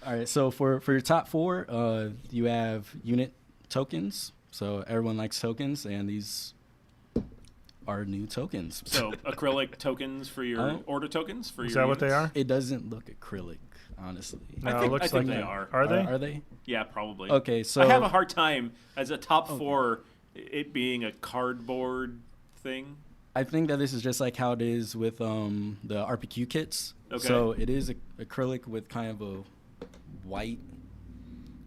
Speaker 5: All right, so for your top 4, you have unit tokens. So everyone likes tokens, and these are new tokens.
Speaker 6: So acrylic tokens for your
Speaker 5: Huh?
Speaker 6: order tokens for
Speaker 7: Is
Speaker 6: your
Speaker 7: that what they
Speaker 6: units?
Speaker 7: are?
Speaker 5: It doesn't look acrylic, honestly.
Speaker 7: No,
Speaker 6: I
Speaker 7: it
Speaker 6: think,
Speaker 7: looks
Speaker 6: I think
Speaker 7: like
Speaker 6: they are.
Speaker 7: Are they?
Speaker 5: Are they?
Speaker 6: Yeah, probably.
Speaker 5: Okay, so
Speaker 6: I have a hard time as a top 4 it being a cardboard thing.
Speaker 5: I think that this is just like how it is with the RPQ kits.
Speaker 6: Okay.
Speaker 5: So it is acrylic with kind of a white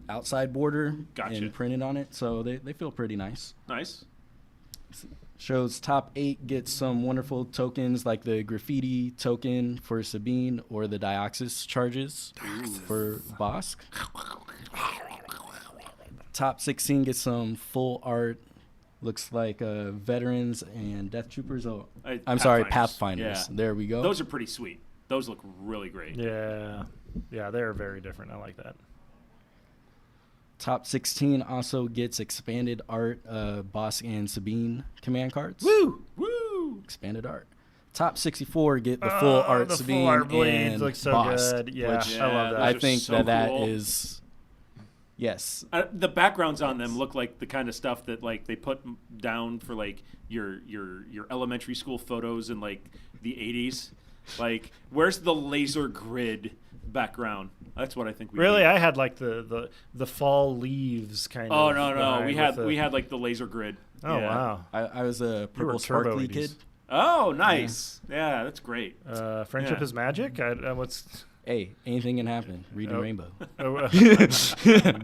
Speaker 5: outside border
Speaker 6: Gotcha.
Speaker 5: and printed on it. So they feel pretty nice.
Speaker 6: Nice.
Speaker 5: Shows top 8 gets some wonderful tokens like the graffiti token for Sabine or the Dioxis charges for Bosk. Top 16 gets some full art. Looks like veterans and death troopers. Oh, I'm sorry, Pathfinders.
Speaker 6: Yeah.
Speaker 5: There we go.
Speaker 6: Those are pretty sweet. Those look really great.
Speaker 7: Yeah. Yeah, they're very different. I like that.
Speaker 5: Top 16 also gets expanded art, Bosk and Sabine command cards.
Speaker 6: Woo! Woo!
Speaker 5: Expanded art. Top 64 get the full art
Speaker 7: the
Speaker 5: Sabine
Speaker 7: full art bleeds
Speaker 5: and
Speaker 7: look so
Speaker 5: Bosk,
Speaker 7: good. Yeah,
Speaker 5: which
Speaker 7: I love that.
Speaker 6: those
Speaker 5: I
Speaker 6: are
Speaker 5: think
Speaker 6: so
Speaker 5: that
Speaker 6: cool.
Speaker 5: is, yes.
Speaker 6: The backgrounds on them look like the kind of stuff that like they put down for like your elementary school photos in like the 80s. Like, where's the laser grid background? That's what I think we
Speaker 7: Really,
Speaker 6: need.
Speaker 7: I had like the fall leaves kind
Speaker 6: Oh
Speaker 7: of.
Speaker 6: no,
Speaker 7: behind
Speaker 6: we
Speaker 7: with
Speaker 6: had
Speaker 7: the-
Speaker 6: we had like the laser grid.
Speaker 7: Oh
Speaker 6: Yeah.
Speaker 7: wow.
Speaker 5: I was a
Speaker 7: You were
Speaker 5: purple
Speaker 7: turbo
Speaker 5: sparkly
Speaker 7: 80s.
Speaker 5: kid.
Speaker 6: Oh, nice. Yeah, that's great.
Speaker 7: Friendship
Speaker 6: Yeah.
Speaker 7: is magic. What's
Speaker 5: Hey, anything can happen. Reading Rainbow.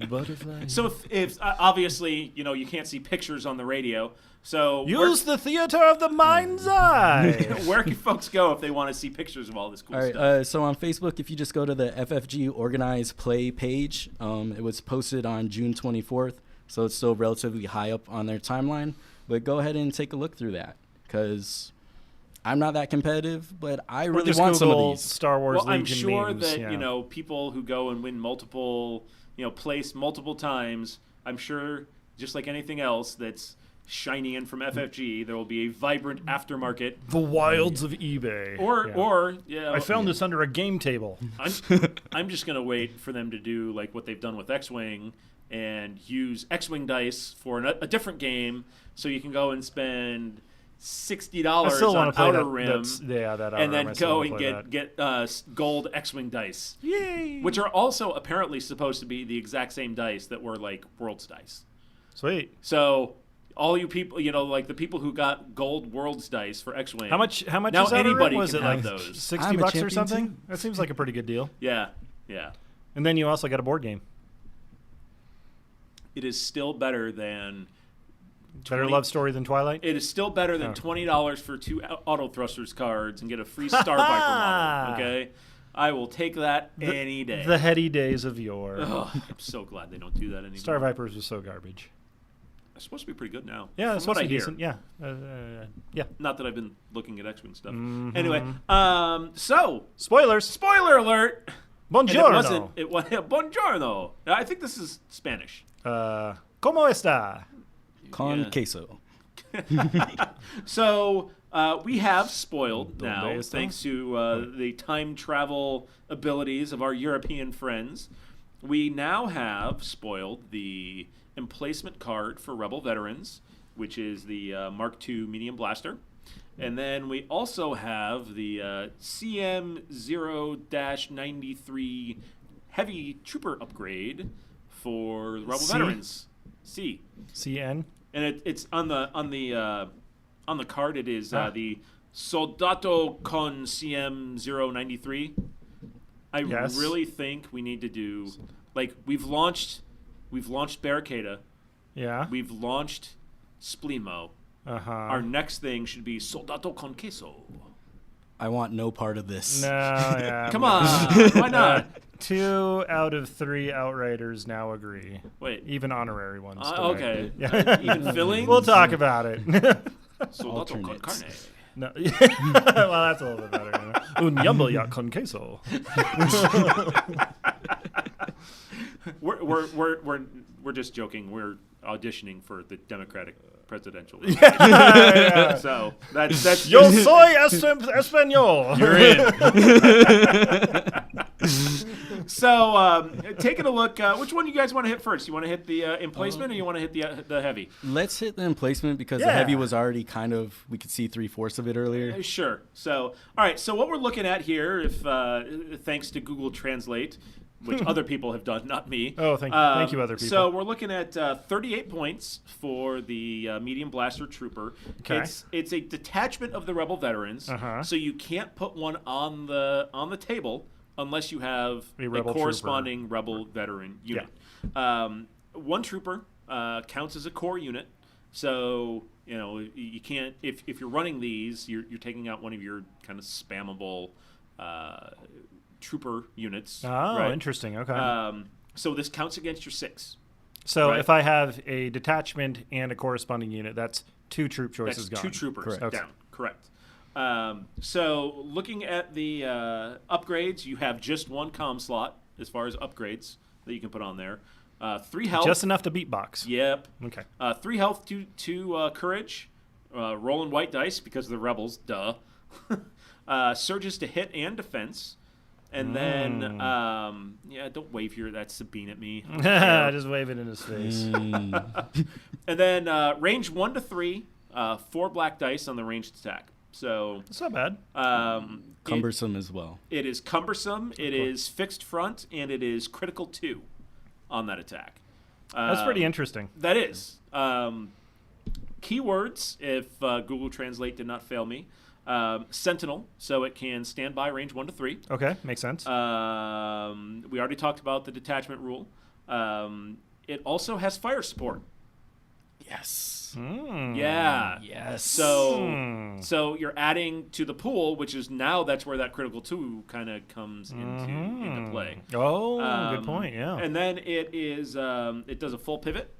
Speaker 7: Butterfly.
Speaker 6: So if obviously you can't see pictures on the radio, so
Speaker 7: Use the theater of the mind's eye.
Speaker 6: where can folks go if they want to see pictures of all this cool
Speaker 5: All right,
Speaker 6: stuff?
Speaker 5: so on Facebook, if you just go to the FFG Organized Play page, it was posted on June 24th, so it's still relatively high up on their timeline. But go ahead and take a look through that, because I'm not that competitive, but I really
Speaker 7: Just
Speaker 5: want some
Speaker 7: Google
Speaker 5: of these.
Speaker 7: Star Wars
Speaker 6: Well, I'm
Speaker 7: Legion
Speaker 6: sure
Speaker 7: memes,
Speaker 6: that
Speaker 7: yeah.
Speaker 6: people who go and win multiple, place multiple times. I'm sure, just like anything else that's shiny in from FFG, there will be a vibrant aftermarket.
Speaker 7: The wilds of eBay.
Speaker 6: I
Speaker 7: I found this under a game table.
Speaker 6: I'm just gonna wait for them to do like what they've done with X-Wing and use X-Wing dice for a different game, so you can go and spend $60
Speaker 7: I still
Speaker 6: on
Speaker 7: want to play
Speaker 6: Outer
Speaker 7: that.
Speaker 6: Rim,
Speaker 7: That Outer
Speaker 6: and then
Speaker 7: Rim. I still
Speaker 6: go
Speaker 7: wanna
Speaker 6: and
Speaker 7: play that.
Speaker 6: get gold X-Wing dice,
Speaker 7: Yay!
Speaker 6: which are also apparently supposed to be the exact same dice that were like Worlds dice.
Speaker 7: Sweet.
Speaker 6: So all you people, like the people who got gold Worlds dice for X-Wing.
Speaker 7: How much
Speaker 6: now
Speaker 7: is Outer Rim?
Speaker 6: anybody
Speaker 7: Was
Speaker 6: can
Speaker 7: it
Speaker 6: have
Speaker 7: like
Speaker 6: those?
Speaker 7: $60
Speaker 5: I'm a
Speaker 7: or
Speaker 5: champion
Speaker 7: something?
Speaker 5: too.
Speaker 7: That seems like a pretty good deal.
Speaker 6: Yeah.
Speaker 7: And then you also got a board game.
Speaker 6: It is still better than.
Speaker 7: Better love story than Twilight?
Speaker 6: It is still better than $20 for 2 Auto Thrusters cards and get a free Star Viper model. Okay, I will take that any day.
Speaker 7: The heady days of yore.
Speaker 6: Ugh, I'm so glad they don't do that anymore.
Speaker 7: Star Vipers was so garbage.
Speaker 6: It's supposed to be pretty good now.
Speaker 7: Yeah,
Speaker 6: from
Speaker 7: that's
Speaker 6: what I
Speaker 7: supposed to be
Speaker 6: hear.
Speaker 7: decent. Yeah. Yeah.
Speaker 6: Not that I've been looking at X-Wing stuff.
Speaker 7: Mm-hmm.
Speaker 6: Anyway, so
Speaker 7: Spoilers.
Speaker 6: spoiler alert. And
Speaker 7: Buongiorno.
Speaker 6: it was buongiorno. I think this is Spanish.
Speaker 7: ¿Cómo está?
Speaker 5: Con
Speaker 6: Yeah.
Speaker 5: queso.
Speaker 6: So we have spoiled now,
Speaker 7: Donde está?
Speaker 6: thanks to the time travel abilities of our European friends. We now have spoiled the emplacement card for Rebel Veterans, which is the Mark II medium blaster. And then we also have the CM0-93 heavy trooper upgrade for the Rebel
Speaker 7: C?
Speaker 6: Veterans. C.
Speaker 7: CN?
Speaker 6: And it's on the card. It is the Soldato con CM093. I
Speaker 7: Yes.
Speaker 6: really think we need to do we've launched Barricada.
Speaker 7: Yeah.
Speaker 6: We've launched Splimo.
Speaker 7: Uh-huh.
Speaker 6: Our next thing should be Soldato con Queso.
Speaker 5: I want no part of this.
Speaker 7: No, yeah.
Speaker 6: Come on, why not?
Speaker 7: 2 out of 3 Outriders now agree.
Speaker 6: Wait.
Speaker 7: Even honorary ones.
Speaker 6: Okay.
Speaker 7: Yeah.
Speaker 6: Even filling.
Speaker 7: We'll talk about it.
Speaker 6: Soldato con
Speaker 5: Alternates.
Speaker 6: carne.
Speaker 7: No. Well, that's a little bit better. Un yumble yak con queso.
Speaker 6: We're just joking. We're auditioning for the Democratic presidential. So that's
Speaker 7: Yo soy español.
Speaker 5: You're in.
Speaker 6: So taking a look. Which one do you guys want to hit first? You want to hit the emplacement, or you want to hit the heavy?
Speaker 5: Let's hit the emplacement because
Speaker 7: Yeah.
Speaker 5: the heavy was already we could see 3/4 of it earlier.
Speaker 6: Sure. So all right. So what we're looking at here, if thanks to Google Translate, which other people have done, not me.
Speaker 7: Oh, thank you, other people.
Speaker 6: So we're looking at 38 points for the medium blaster trooper.
Speaker 7: Okay.
Speaker 6: It's a detachment of the Rebel Veterans,
Speaker 7: Uh-huh.
Speaker 6: so you can't put one on the table unless you have
Speaker 7: A
Speaker 6: a
Speaker 7: Rebel
Speaker 6: corresponding Rebel veteran unit. One trooper counts as a core unit, so you can't if you're running these, you're taking out one of your kind of spammable trooper units.
Speaker 7: Oh,
Speaker 6: right?
Speaker 7: interesting. Okay.
Speaker 6: So this counts against your 6.
Speaker 7: So
Speaker 6: right.
Speaker 7: if I have a detachment and a corresponding unit, that's 2 troop choices
Speaker 6: That's
Speaker 7: gone.
Speaker 6: 2 troopers
Speaker 7: Correct. Okay.
Speaker 6: down. Correct. So looking at the upgrades, you have just 1 comm slot as far as upgrades that you can put on there. 3 health.
Speaker 7: Just enough to beatbox.
Speaker 6: Yep.
Speaker 7: Okay.
Speaker 6: 3 health, 2 courage. Rolling white dice because of the rebels. Duh. Surges to hit and defense. And then, don't wave here. That's Sabine at me.
Speaker 7: Just wave it in his face.
Speaker 6: And then range 1 to 3, 4 black dice on the ranged attack. So
Speaker 7: It's not bad.
Speaker 5: Cumbersome as well.
Speaker 6: it is cumbersome, it is fixed front, and it is critical 2 on that attack.
Speaker 7: That's pretty interesting.
Speaker 6: That is. Keywords, if Google Translate did not fail me. Sentinel, so it can stand by range 1 to 3.
Speaker 7: Okay, makes sense.
Speaker 6: We already talked about the detachment rule. It also has fire support.
Speaker 5: Yes.
Speaker 6: Yeah.
Speaker 5: Yes.
Speaker 6: So you're adding to the pool, which is now that's where that critical 2 kind of comes into play.
Speaker 7: Oh, good point. Yeah.
Speaker 6: And then it is it does a full pivot,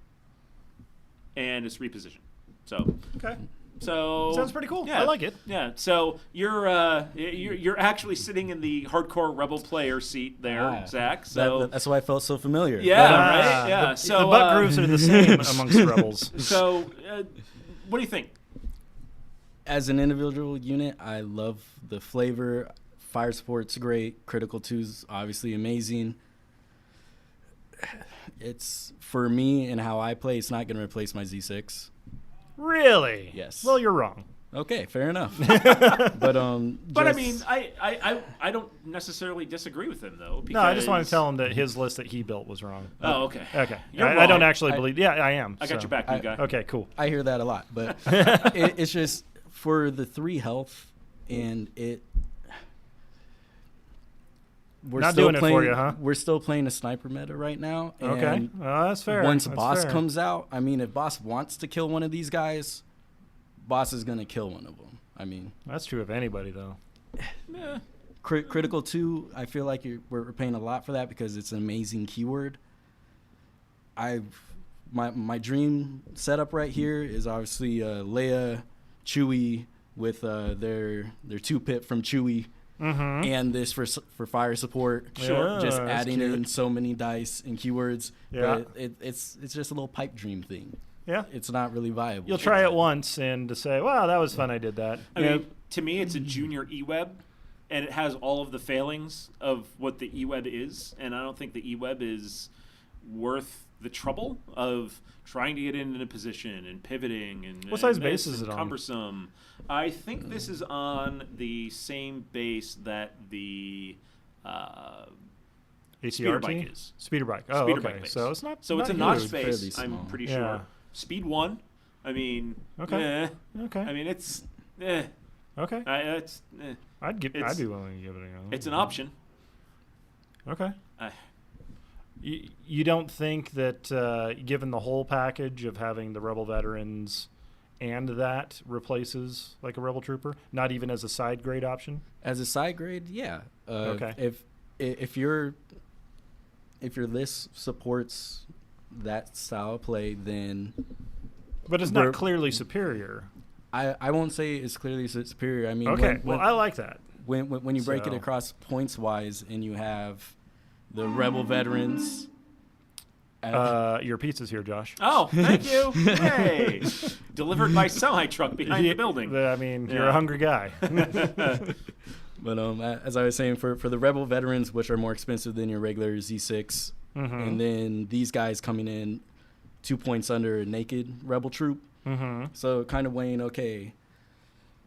Speaker 6: and it's repositioned. So
Speaker 7: Okay.
Speaker 6: So
Speaker 7: Sounds pretty cool.
Speaker 6: Yeah,
Speaker 7: I like it.
Speaker 6: Yeah. So you're actually sitting in the hardcore rebel player seat there, Zach. So
Speaker 5: that's why I felt so familiar.
Speaker 6: yeah, right. Yeah. So
Speaker 7: the butt grooves are the same amongst rebels.
Speaker 6: So what do you think?
Speaker 5: As an individual unit, I love the flavor. Fire support's great. Critical 2's obviously amazing. It's for me and how I play. It's not going to replace my Z6.
Speaker 7: Really?
Speaker 5: Yes.
Speaker 7: Well, you're wrong.
Speaker 5: Okay, fair enough. But
Speaker 6: I mean, I don't necessarily disagree with him though.
Speaker 7: No, I just want to tell him that his list that he built was wrong.
Speaker 6: Oh, okay.
Speaker 7: Okay.
Speaker 6: You're
Speaker 7: I don't
Speaker 6: wrong.
Speaker 7: actually believe. Yeah, I am.
Speaker 6: I got your back, new guy.
Speaker 7: Okay, cool.
Speaker 5: I hear that a lot, but it's just for the 3 health, and we're
Speaker 7: Not
Speaker 5: still
Speaker 7: doing it
Speaker 5: playing,
Speaker 7: for you, huh?
Speaker 5: We're still playing a sniper meta right now. And
Speaker 7: Okay. That's fair.
Speaker 5: Once
Speaker 7: That's
Speaker 5: boss
Speaker 7: fair.
Speaker 5: comes out, I mean, if boss wants to kill one of these guys, boss is gonna kill one of them. I mean,
Speaker 7: That's true of anybody, though.
Speaker 6: Yeah.
Speaker 5: critical 2. I feel like we're paying a lot for that because it's an amazing keyword. My dream setup right here is obviously Leia, Chewie with their 2-pip from Chewie, and this for fire support.
Speaker 7: Sure.
Speaker 5: Just
Speaker 7: that's
Speaker 5: adding
Speaker 7: cute.
Speaker 5: in so many dice and keywords.
Speaker 7: Yeah.
Speaker 5: But it's just a little pipe dream thing.
Speaker 7: Yeah.
Speaker 5: It's not really viable.
Speaker 7: You'll try it once and to say, wow, that was fun, I did that.
Speaker 6: I mean, to me, it's a junior eWeb, and it has all of the failings of what the eWeb is, and I don't think the eWeb is worth the trouble of trying to get into a position and pivoting and
Speaker 7: What size
Speaker 6: and
Speaker 7: base
Speaker 6: this
Speaker 7: is
Speaker 6: and
Speaker 7: it on?
Speaker 6: cumbersome. I think this is on the same base that the speeder bike
Speaker 7: ATRT?
Speaker 6: is.
Speaker 7: Speeder bike. Oh,
Speaker 6: Speeder
Speaker 7: okay.
Speaker 6: bike base.
Speaker 7: So it's not.
Speaker 6: So it's a
Speaker 7: not
Speaker 6: notch
Speaker 7: huge.
Speaker 6: base,
Speaker 5: fairly
Speaker 6: I'm
Speaker 5: small.
Speaker 6: pretty
Speaker 7: Yeah.
Speaker 6: sure. Speed 1, I mean,
Speaker 7: Okay. Okay.
Speaker 6: I mean, it's,
Speaker 7: Okay.
Speaker 6: it's,
Speaker 7: I'd be willing to give it a go.
Speaker 6: it's an option.
Speaker 7: Okay.
Speaker 6: I-
Speaker 7: You don't think that given the whole package of having the Rebel veterans and that replaces like a Rebel trooper, not even as a side grade option?
Speaker 5: As a side grade, yeah.
Speaker 7: Okay.
Speaker 5: If your list supports that style of play, then
Speaker 7: But it's not clearly superior.
Speaker 5: I won't say it's clearly superior. I mean,
Speaker 7: Okay. Well, I like that.
Speaker 5: when you break it
Speaker 7: So-
Speaker 5: across points wise, and you have the Rebel veterans.
Speaker 7: Your pizza's here, Josh.
Speaker 6: Oh, thank you. Hey, delivered by semi-truck behind the building.
Speaker 7: I mean, you're
Speaker 6: Yeah.
Speaker 7: a hungry guy.
Speaker 5: But as I was saying, for the Rebel veterans, which are more expensive than your regular Z6, and then these guys coming in 2 points under a naked Rebel troop. So kind of weighing, okay,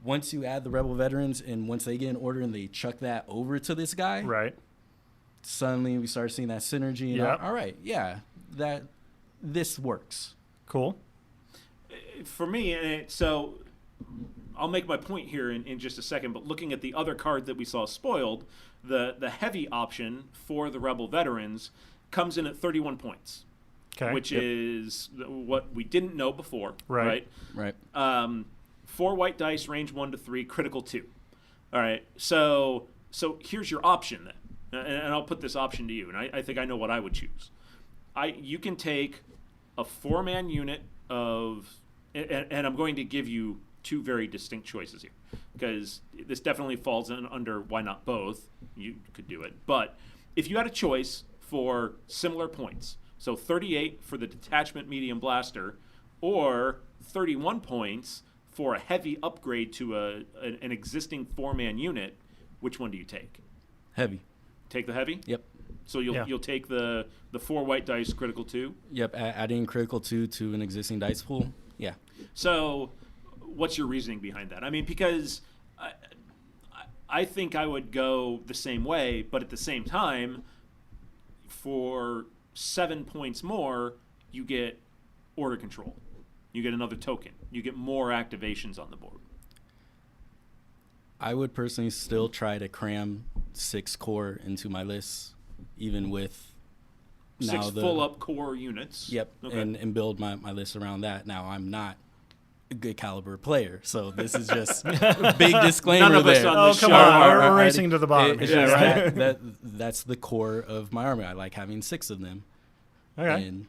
Speaker 5: once you add the Rebel veterans and once they get an order and they chuck that over to this guy,
Speaker 7: Right.
Speaker 5: suddenly we start seeing that synergy. And
Speaker 7: Yep.
Speaker 5: all right, yeah, this works.
Speaker 7: Cool.
Speaker 6: For me, so I'll make my point here in just a second, but looking at the other card that we saw spoiled, the heavy option for the Rebel veterans comes in at 31 points,
Speaker 7: Okay.
Speaker 6: which is what we didn't know before,
Speaker 7: Right.
Speaker 5: Right.
Speaker 6: 4 white dice, range 1 to 3, critical 2. All right, so here's your option then, and I'll put this option to you, and I think I know what I would choose. You can take a 4-man unit of, and I'm going to give you 2 very distinct choices here, because this definitely falls under why not both. You could do it, but if you had a choice for similar points, so 38 for the detachment medium blaster, or 31 points for a heavy upgrade to an existing 4-man unit, which one do you take?
Speaker 5: Heavy.
Speaker 6: Take the heavy?
Speaker 5: Yep.
Speaker 6: So you'll take the 4 white dice critical 2.
Speaker 5: Yep. Adding critical 2 to an existing dice pool. Yeah.
Speaker 6: So what's your reasoning behind that? I mean, because I think I would go the same way, but at the same time, for 7 points more, you get order control. You get another token. You get more activations on the board.
Speaker 5: I would personally still try to cram 6 core into my list, even with now
Speaker 6: 6 full-up core units.
Speaker 5: Yep,
Speaker 6: Okay.
Speaker 5: and build my list around that. Now, I'm not a good caliber player, so this is just a big disclaimer
Speaker 6: None of us
Speaker 5: there.
Speaker 6: on
Speaker 7: Oh,
Speaker 6: this
Speaker 7: come
Speaker 6: show
Speaker 7: on.
Speaker 6: are-
Speaker 7: We're racing to the bottom.
Speaker 5: It's
Speaker 7: here,
Speaker 5: just
Speaker 7: right?
Speaker 5: that's the core of my army. I like having 6 of them.
Speaker 7: Okay.
Speaker 5: And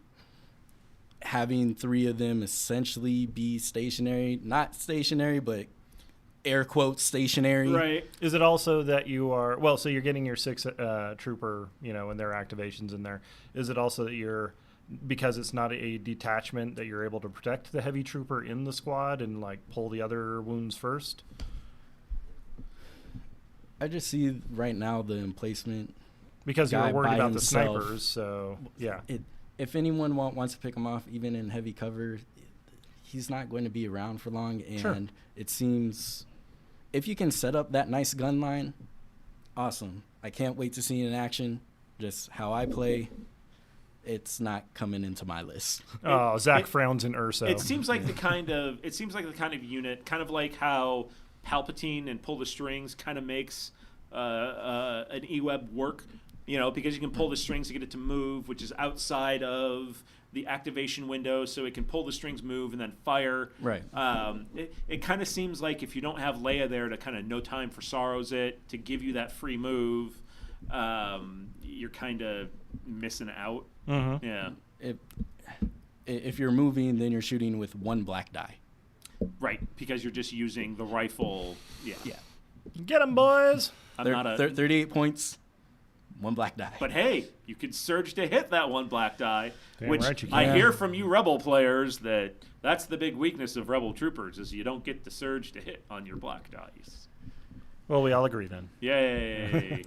Speaker 5: having 3 of them essentially be stationary, not stationary, but air quotes stationary.
Speaker 6: Right.
Speaker 7: Is it also that you are so you're getting your 6 trooper, and their activations in there? Is it also that you're, because it's not a detachment, that you're able to protect the heavy trooper in the squad and like pull the other wounds first?
Speaker 5: I just see right now the emplacement.
Speaker 7: Because you're
Speaker 5: Guy
Speaker 7: worried
Speaker 5: by
Speaker 7: about
Speaker 5: himself.
Speaker 7: the snipers, so yeah.
Speaker 5: If anyone wants to pick him off, even in heavy cover, he's not going to be around for long. And
Speaker 7: Sure.
Speaker 5: it seems if you can set up that nice gun line, awesome. I can't wait to see it in action. Just how I play, it's not coming into my list.
Speaker 7: Oh, Zach frowns in Urso.
Speaker 6: It seems like the kind of unit, kind of like how Palpatine and Pull the Strings kind of makes an E-Web work, because you can pull the strings to get it to move, which is outside of the activation window, so it can pull the strings, move, and then fire.
Speaker 5: Right.
Speaker 6: It kind of seems like if you don't have Leia there to kind of no time for sorrows it, to give you that free move, you're kind of missing out.
Speaker 7: Mm-hmm.
Speaker 6: Yeah.
Speaker 5: If you're moving, then you're shooting with 1 black die.
Speaker 6: Right, because you're just using the rifle. Yeah.
Speaker 7: Get them, boys!
Speaker 6: I'm not a
Speaker 5: 38 points, 1 black die.
Speaker 6: But hey, you could surge to hit that 1 black die,
Speaker 7: Damn
Speaker 6: which
Speaker 7: right you
Speaker 6: I
Speaker 7: can.
Speaker 6: hear from you Rebel players that's the big weakness of Rebel troopers is you don't get the surge to hit on your black dice.
Speaker 7: Well, we all agree then.
Speaker 6: Yay!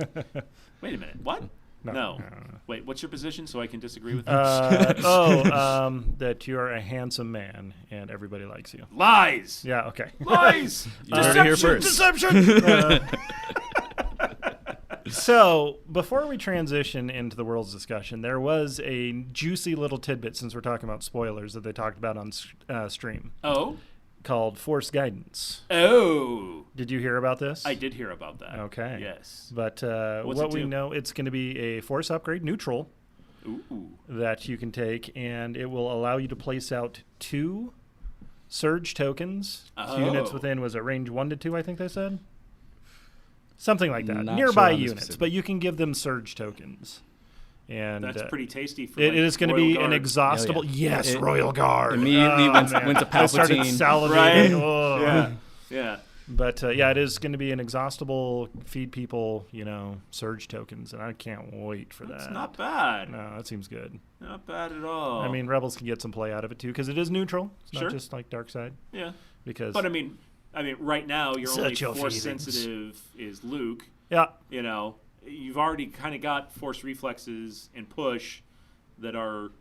Speaker 6: Wait a minute, what? No.
Speaker 7: No.
Speaker 6: Wait, what's your position so I can disagree with you?
Speaker 7: That you're a handsome man and everybody likes you.
Speaker 6: Lies!
Speaker 7: Yeah, okay.
Speaker 6: Lies!
Speaker 5: You heard it here first.
Speaker 7: Deception! So, before we transition into the world's discussion, there was a juicy little tidbit, since we're talking about spoilers, that they talked about on stream
Speaker 6: Oh?
Speaker 7: called Force Guidance.
Speaker 6: Oh!
Speaker 7: Did you hear about this?
Speaker 6: I did hear about that.
Speaker 7: Okay.
Speaker 6: Yes.
Speaker 7: But
Speaker 6: What's
Speaker 7: what
Speaker 6: it
Speaker 7: we
Speaker 6: do?
Speaker 7: know, it's going to be a Force upgrade neutral
Speaker 6: Ooh.
Speaker 7: that you can take, and it will allow you to place out 2 surge tokens to units
Speaker 6: Oh.
Speaker 7: within, was it range 1 to 2, I think they said? Something like that.
Speaker 5: Not
Speaker 7: Nearby
Speaker 5: sure on the
Speaker 7: units,
Speaker 5: specific.
Speaker 7: but you can give them surge tokens. And
Speaker 6: That's pretty tasty for
Speaker 7: it is going to
Speaker 6: Royal
Speaker 7: be
Speaker 6: Guard.
Speaker 7: an exhaustible.
Speaker 5: Oh, yeah.
Speaker 7: Yes,
Speaker 5: It
Speaker 7: Royal Guard.
Speaker 5: immediately went to
Speaker 7: I started
Speaker 5: Palpatine.
Speaker 6: Right?
Speaker 7: salivating. Oh.
Speaker 6: Yeah. Yeah.
Speaker 7: But yeah, it is going to be an exhaustible feed people, surge tokens, and I can't wait for
Speaker 6: It's
Speaker 7: that.
Speaker 6: not bad.
Speaker 7: No, that seems good.
Speaker 6: Not bad at all.
Speaker 7: I mean, Rebels can get some play out of it too, because it is neutral. It's
Speaker 6: Sure.
Speaker 7: not just like Dark Side.
Speaker 6: yeah.
Speaker 7: Because
Speaker 6: But I mean, right now you're only
Speaker 7: Such your
Speaker 6: force
Speaker 7: feelings.
Speaker 6: sensitive is Luke.
Speaker 7: yeah,
Speaker 6: You've already kind of got force reflexes and push that are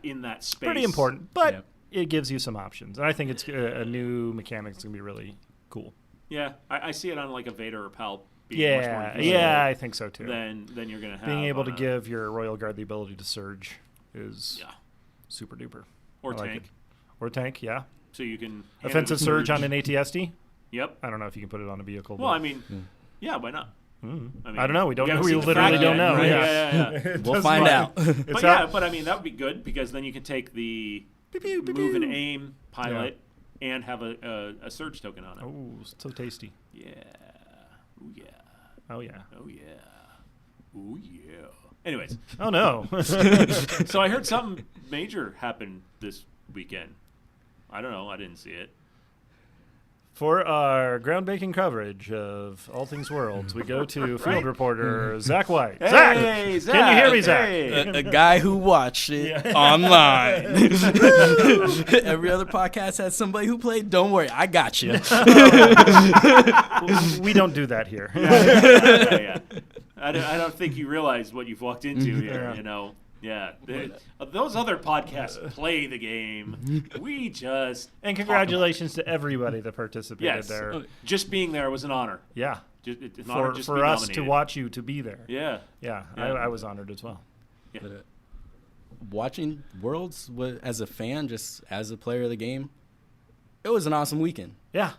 Speaker 6: in that space.
Speaker 7: pretty important, but
Speaker 5: Yep.
Speaker 7: it gives you some options, and I think it's a new mechanic that's going to be really cool.
Speaker 6: Yeah, I see it on like a Vader or Palp. Being much more
Speaker 7: Yeah,
Speaker 6: visible
Speaker 7: yeah, I think so too.
Speaker 6: Than you're gonna have
Speaker 7: Being able to
Speaker 6: on a-
Speaker 7: give your Royal Guard the ability to surge is
Speaker 6: yeah
Speaker 7: super duper.
Speaker 6: or
Speaker 7: I like
Speaker 6: tank,
Speaker 7: it. Or tank, yeah.
Speaker 6: so you can hand
Speaker 7: Offensive
Speaker 6: it a
Speaker 7: surge on an ATSD.
Speaker 6: Yep.
Speaker 7: I don't know if you can put it on a vehicle.
Speaker 6: Well,
Speaker 7: but-
Speaker 6: I mean, yeah, why not? I mean,
Speaker 7: I don't know. We don't
Speaker 6: haven't
Speaker 7: know. We
Speaker 6: seen the
Speaker 7: literally
Speaker 6: fact
Speaker 7: don't
Speaker 6: yet,
Speaker 7: know.
Speaker 6: right?
Speaker 7: Yeah.
Speaker 6: Yeah.
Speaker 5: We'll find out.
Speaker 6: But
Speaker 7: It's
Speaker 6: yeah,
Speaker 7: out-
Speaker 6: but I mean that would be good because then you can take the move and aim pilot and have a surge token on it.
Speaker 7: Oh, so tasty.
Speaker 6: Yeah. Ooh yeah.
Speaker 7: Oh yeah.
Speaker 6: Oh yeah. Ooh yeah. Anyways,
Speaker 7: Oh no.
Speaker 6: so I heard something major happened this weekend. I don't know. I didn't see it.
Speaker 7: For our groundbreaking coverage of All Things Worlds, we go to field reporter Zach White.
Speaker 6: Hey, Zach.
Speaker 7: Can you hear me, Zach?
Speaker 6: Hey.
Speaker 5: A guy who watched it online. Every other podcast has somebody who played. Don't worry, I got you.
Speaker 7: We don't do that here.
Speaker 6: Yeah. I don't think you realize what you've walked into here.
Speaker 7: Yeah.
Speaker 6: Yeah. Those other podcasts play the game. We just
Speaker 7: And congratulations to everybody that participated
Speaker 6: yes.
Speaker 7: there.
Speaker 6: Just being there was an honor.
Speaker 7: Yeah.
Speaker 6: It's an honor
Speaker 7: For
Speaker 6: just to be
Speaker 7: us to
Speaker 6: nominated.
Speaker 7: watch you to be there.
Speaker 6: Yeah.
Speaker 7: Yeah,
Speaker 6: Yeah.
Speaker 7: I was honored as well.
Speaker 5: Watching Worlds as a fan, just as a player of the game, it was an awesome weekend.
Speaker 7: Yeah.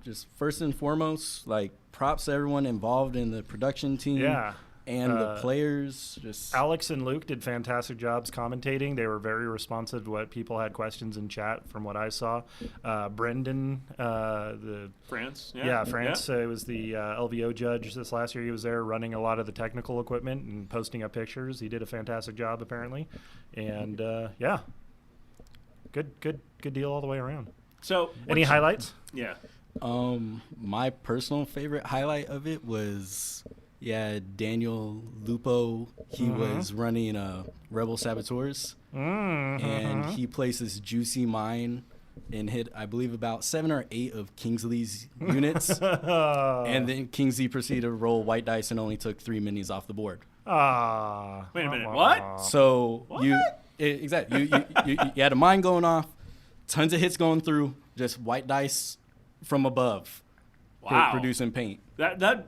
Speaker 5: Just first and foremost, like props to everyone involved in the production team.
Speaker 7: Yeah.
Speaker 5: And the players. Just
Speaker 7: Alex and Luke did fantastic jobs commentating. They were very responsive to what people had questions in chat from what I saw. Brendan, the
Speaker 6: France.
Speaker 7: France. Was the LVO judge this last year. He was there running a lot of the technical equipment and posting up pictures. He did a fantastic job apparently. And good deal all the way around.
Speaker 6: So
Speaker 7: any highlights?
Speaker 6: Yeah.
Speaker 5: My personal favorite highlight of it was Daniel Lupo. He was running Rebel Saboteurs, and he placed this juicy mine and hit, I believe, about 7 or 8 of Kingsley's units, and then Kingsley proceeded to roll white dice and only took 3 minis off the board.
Speaker 6: Wait a minute. What?
Speaker 5: So you had a mine going off, tons of hits going through, just white dice from above.
Speaker 6: Wow.
Speaker 5: Producing paint.
Speaker 6: That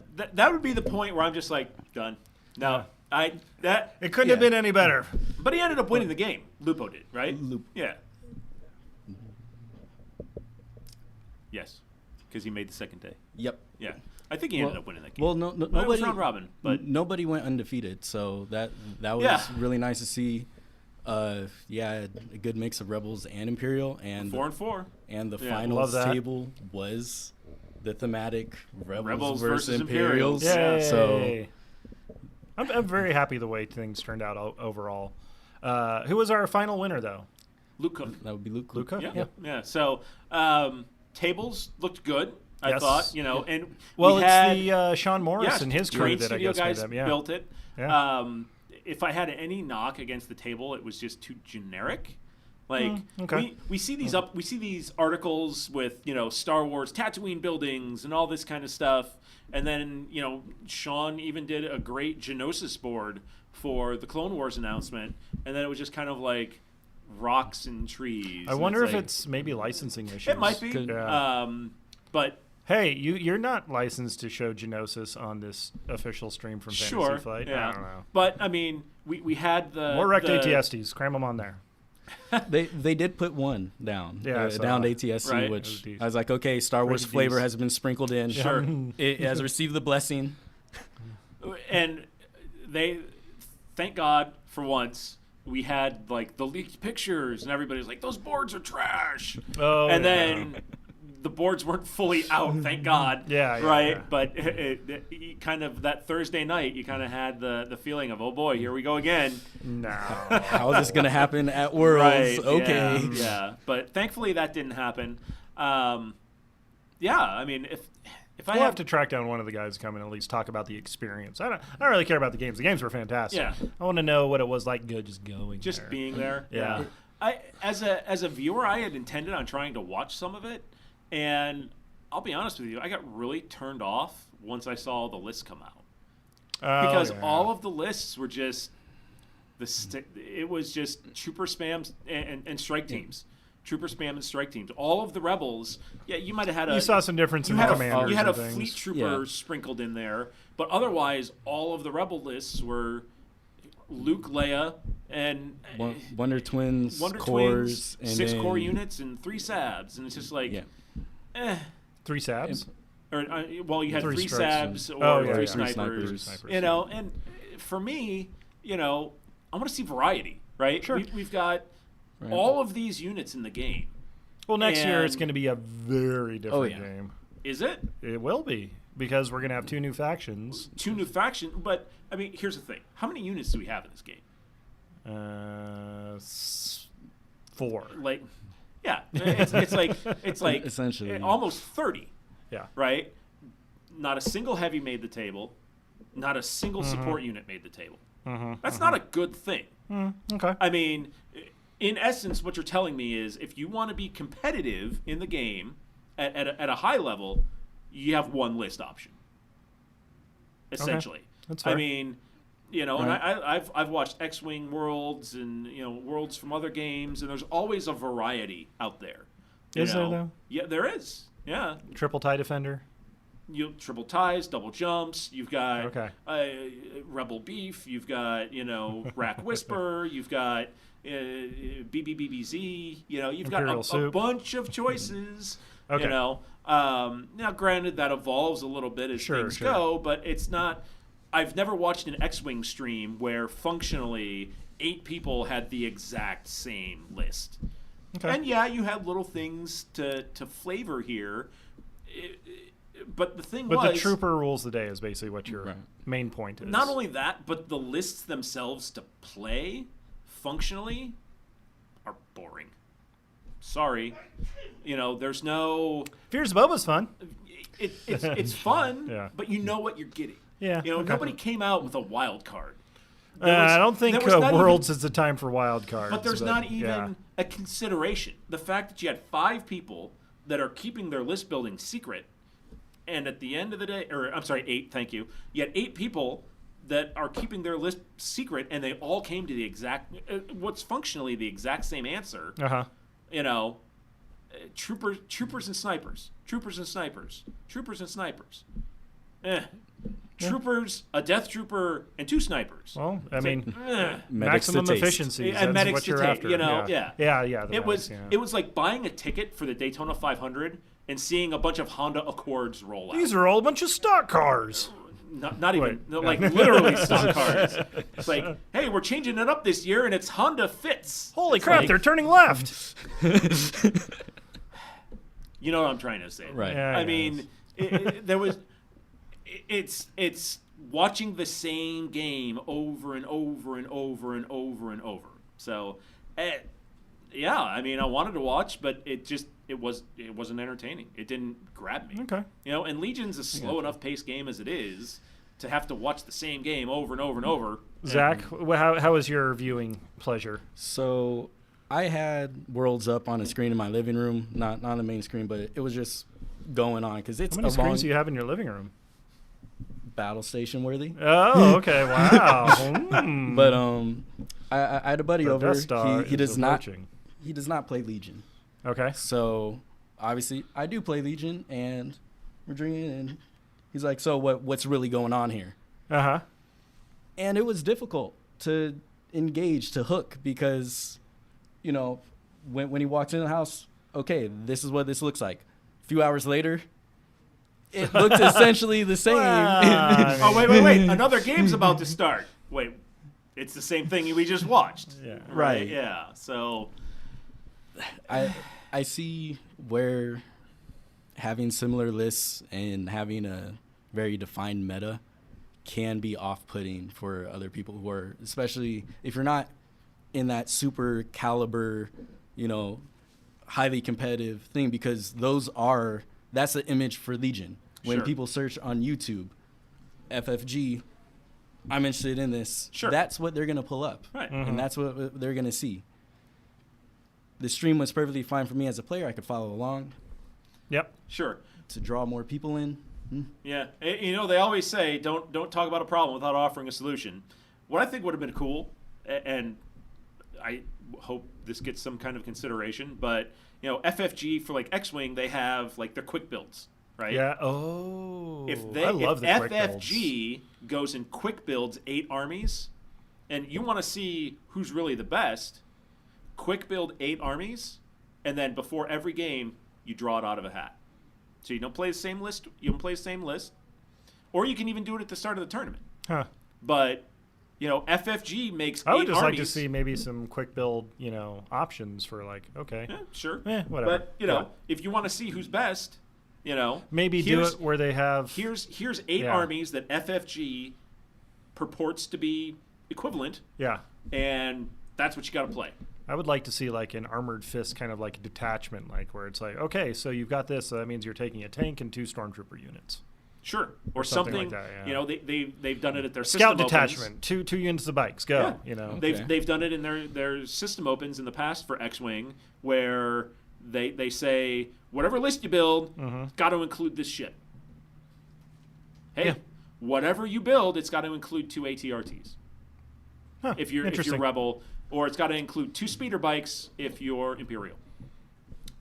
Speaker 6: would be the point where I'm just like, done. No,
Speaker 7: It couldn't have been any better.
Speaker 6: But he ended up winning the game. Lupo did, right? Yeah. Yes, because he made the second day.
Speaker 5: Yep.
Speaker 6: Yeah, I think he ended up winning that game.
Speaker 5: Well, nobody.
Speaker 6: It was round robin, but
Speaker 5: nobody went undefeated, so that was really nice to see. A good mix of Rebels and Imperial, and
Speaker 6: 4-4.
Speaker 5: And the finals table was the thematic Rebels versus
Speaker 6: Imperials.
Speaker 7: Yay.
Speaker 5: So
Speaker 7: I'm very happy the way things turned out overall. Who was our final winner, though?
Speaker 6: Luke Cook.
Speaker 5: That would be Luke Cook.
Speaker 6: Yeah. So tables looked good, I thought, and
Speaker 7: it's the Sean Morris and his crew that I guess
Speaker 6: guys
Speaker 7: made them.
Speaker 6: built it.
Speaker 7: Yeah.
Speaker 6: If I had any knock against the table, it was just too generic. Like we see these articles with Star Wars Tatooine buildings and all this kind of stuff, and then Sean even did a great Geonosis board for the Clone Wars announcement, and then it was just kind of like rocks and trees.
Speaker 7: I wonder if it's maybe licensing issues.
Speaker 6: It might be, but.
Speaker 7: Hey, you're not licensed to show Geonosis on this official stream from Fantasy Flight.
Speaker 6: Yeah.
Speaker 7: I don't know.
Speaker 6: But I mean, we had the
Speaker 7: more wrecked ATSTs. Cram them on there.
Speaker 5: They did put one down. Downed ATST,
Speaker 6: right.
Speaker 5: which I was like, okay, Star Wars flavor has been sprinkled in.
Speaker 6: Sure,
Speaker 5: it has received the blessing.
Speaker 6: And they, thank God, for once. We had like the leaked pictures, and everybody's like, "Those boards are trash." And then the boards weren't fully out, thank God. Right. Yeah. But it kind of that Thursday night, you kind of had the feeling of, oh boy, here we go again.
Speaker 7: No.
Speaker 5: How is this going to happen at Worlds?
Speaker 6: Right.
Speaker 5: Okay.
Speaker 6: Yeah. But thankfully that didn't happen. I mean, if I
Speaker 7: have to track down one of the guys to come and at least talk about the experience. I don't really care about the games. The games were fantastic.
Speaker 6: Yeah.
Speaker 7: I want to know what it was like
Speaker 6: being there.
Speaker 7: Yeah.
Speaker 6: I as a viewer, I had intended on trying to watch some of it, and I'll be honest with you, I got really turned off once I saw the lists come out. Because all of the lists were just it was just trooper spams and strike teams. Trooper spam and strike teams. All of the rebels, you might have had
Speaker 7: you saw some difference in the commanders.
Speaker 6: You had a
Speaker 7: things.
Speaker 6: fleet trooper sprinkled in there, but otherwise, all of the rebel lists were Luke, Leia, and
Speaker 5: Wonder Twins, cores, and
Speaker 6: 6 core units, and 3 Sabs, and it's just like,
Speaker 7: 3 Sabs.
Speaker 6: Or you had 3 Sabs
Speaker 7: or
Speaker 6: 3
Speaker 5: snipers.
Speaker 6: And for me, I want to see variety, right?
Speaker 7: Sure.
Speaker 6: We've got all of these units in the game.
Speaker 7: Well, next year it's going to be a very different game.
Speaker 6: Is it?
Speaker 7: It will be, because we're going to have 2 new factions.
Speaker 6: 2 new factions, but I mean, here's the thing: how many units do we have in this game?
Speaker 7: 4.
Speaker 6: Like, it's like
Speaker 5: essentially
Speaker 6: almost 30.
Speaker 7: Yeah.
Speaker 6: Right. Not a single heavy made the table. Not a single support unit made the table. That's not a good thing.
Speaker 7: Okay.
Speaker 6: I mean, in essence, what you're telling me is if you want to be competitive in the game at a high level, you have one list option. Essentially.
Speaker 7: Okay. That's fair.
Speaker 6: I mean, and I've watched X-Wing Worlds and Worlds from other games, and there's always a variety out there.
Speaker 7: Is there though?
Speaker 6: Yeah, there is. Yeah.
Speaker 7: Triple tie defender.
Speaker 6: You triple ties, double jumps. You've got Rebel Beef. You've got Rack Whisper. You've got BBBBZ. You've got a bunch of choices.
Speaker 7: Okay.
Speaker 6: You know, now granted that evolves a little bit as things go, but it's not. I've never watched an X-Wing stream where functionally 8 people had the exact same list.
Speaker 7: Okay.
Speaker 6: And yeah, you had little things to flavor here. But the thing
Speaker 7: But
Speaker 6: was,
Speaker 7: the trooper rules the day is basically what your main point is.
Speaker 6: not only that, but the lists themselves to play functionally are boring. Sorry. You know, there's no...
Speaker 7: Fears Boba's fun.
Speaker 6: It's fun,
Speaker 7: Yeah.
Speaker 6: but you know what you're getting.
Speaker 7: Yeah,
Speaker 6: You know,
Speaker 7: okay.
Speaker 6: nobody came out with a wild card.
Speaker 7: I don't think
Speaker 6: there was not
Speaker 7: Worlds is the time for wild cards.
Speaker 6: But there's not even
Speaker 7: yeah.
Speaker 6: a consideration. The fact that you had 5 people that are keeping their list building secret, and at the end of the day, or I'm sorry, 8, thank you. You had 8 people that are keeping their list secret, and they all came to the exact, what's functionally the exact same answer.
Speaker 7: Uh-huh.
Speaker 6: You know, troopers and snipers, troopers and snipers, troopers and snipers. Troopers, a death trooper, and 2 snipers.
Speaker 7: Well, I mean,
Speaker 5: Medics to
Speaker 7: maximum
Speaker 5: taste.
Speaker 7: efficiency.
Speaker 6: And
Speaker 7: That's
Speaker 6: medics
Speaker 7: what
Speaker 6: to
Speaker 7: you're
Speaker 6: take,
Speaker 7: after.
Speaker 6: you know,
Speaker 7: yeah.
Speaker 6: yeah.
Speaker 7: the
Speaker 6: It was
Speaker 7: medics,
Speaker 6: it was like buying a ticket for the Daytona 500 and seeing a bunch of Honda Accords roll out.
Speaker 7: These are all a bunch of stock cars.
Speaker 6: Not even
Speaker 7: Wait.
Speaker 6: no, like literally stock cars. It's like, hey, we're changing it up this year, and it's Honda Fits.
Speaker 7: Holy crap, they're turning left.
Speaker 6: You know what I'm trying to say,
Speaker 5: Right.
Speaker 7: Yeah,
Speaker 6: I mean, there was. It's watching the same game over and over and over and over and over. So, yeah, I mean, I wanted to watch, but it wasn't entertaining. It didn't grab me.
Speaker 7: Okay.
Speaker 6: You know, and Legion's a slow enough paced game as it is to have to watch the same game over and over and over.
Speaker 7: Zach, how was your viewing pleasure?
Speaker 5: So I had Worlds up on a screen in my living room, not on the main screen, but it was just going on because it's
Speaker 7: How many
Speaker 5: a long
Speaker 7: screens do you have in your living room?
Speaker 5: battle station worthy.
Speaker 7: Oh, okay. Wow.
Speaker 5: But I had a buddy
Speaker 7: The
Speaker 5: over.
Speaker 7: Death Star
Speaker 5: He
Speaker 7: is
Speaker 5: does not.
Speaker 7: approaching.
Speaker 5: He does not play Legion.
Speaker 7: Okay.
Speaker 5: So obviously I do play Legion, and we're drinking, and he's like, "So what's really going on here?"
Speaker 7: Uh-huh.
Speaker 5: And it was difficult to engage, to hook, because, you know, when he walks in the house, okay, this is what this looks like. A few hours later, it looked essentially the same.
Speaker 6: Oh, wait. Another game's about to start. Wait, it's the same thing we just watched.
Speaker 7: Yeah.
Speaker 5: Right.
Speaker 6: Yeah, so...
Speaker 5: I see where having similar lists and having a very defined meta can be off-putting for other people who are, especially if you're not in that super caliber, you know, highly competitive thing, because that's the image for Legion. When
Speaker 6: Sure.
Speaker 5: people search on YouTube, FFG, I'm interested in this.
Speaker 6: Sure.
Speaker 5: That's what they're going to pull up.
Speaker 6: Right.
Speaker 5: And that's what they're going to see. The stream was perfectly fine for me as a player. I could follow along
Speaker 7: Yep.
Speaker 6: Sure.
Speaker 5: to draw more people in.
Speaker 6: Yeah. You know, they always say, don't talk about a problem without offering a solution. What I think would have been cool, and I hope this gets some kind of consideration, but, you know, FFG for, like, X-Wing, they have, like, their quick builds, right?
Speaker 7: Yeah. Oh.
Speaker 6: If
Speaker 7: I love the quick builds.
Speaker 6: FFG goes and quick builds 8 armies, and you want to see who's really the best, quick build 8 armies, and then before every game, you draw it out of a hat. So you don't play the same list. You don't play the same list, or you can even do it at the start of the tournament.
Speaker 7: Huh.
Speaker 6: But you know, FFG makes 8
Speaker 7: I would just
Speaker 6: armies.
Speaker 7: like to see maybe some quick build, you know, options for like, okay.
Speaker 6: Yeah, sure.
Speaker 7: Whatever.
Speaker 6: But you know,
Speaker 7: Yeah.
Speaker 6: if you want to see who's best, you know,
Speaker 7: Maybe do it where they have.
Speaker 6: Here's 8
Speaker 7: Yeah.
Speaker 6: armies that FFG purports to be equivalent,
Speaker 7: Yeah.
Speaker 6: and that's what you got to play.
Speaker 7: I would like to see like an armored fist kind of like a detachment, like where it's like, okay, so you've got this, so that means you're taking a tank and 2 stormtrooper units.
Speaker 6: Sure, or
Speaker 7: something
Speaker 6: something.
Speaker 7: like that, yeah.
Speaker 6: You know, they've done it at their
Speaker 7: Scout
Speaker 6: system
Speaker 7: detachment, two units of bikes, go.
Speaker 6: Yeah.
Speaker 7: You know,
Speaker 6: They've done it in their system opens in the past for X-Wing, where they say whatever list you build, got to include this shit. Hey,
Speaker 7: Yeah.
Speaker 6: whatever you build, it's got to include 2 ATRTs.
Speaker 7: Huh,
Speaker 6: If you're
Speaker 7: interesting.
Speaker 6: Rebel, or it's got to include 2 speeder bikes if you're Imperial.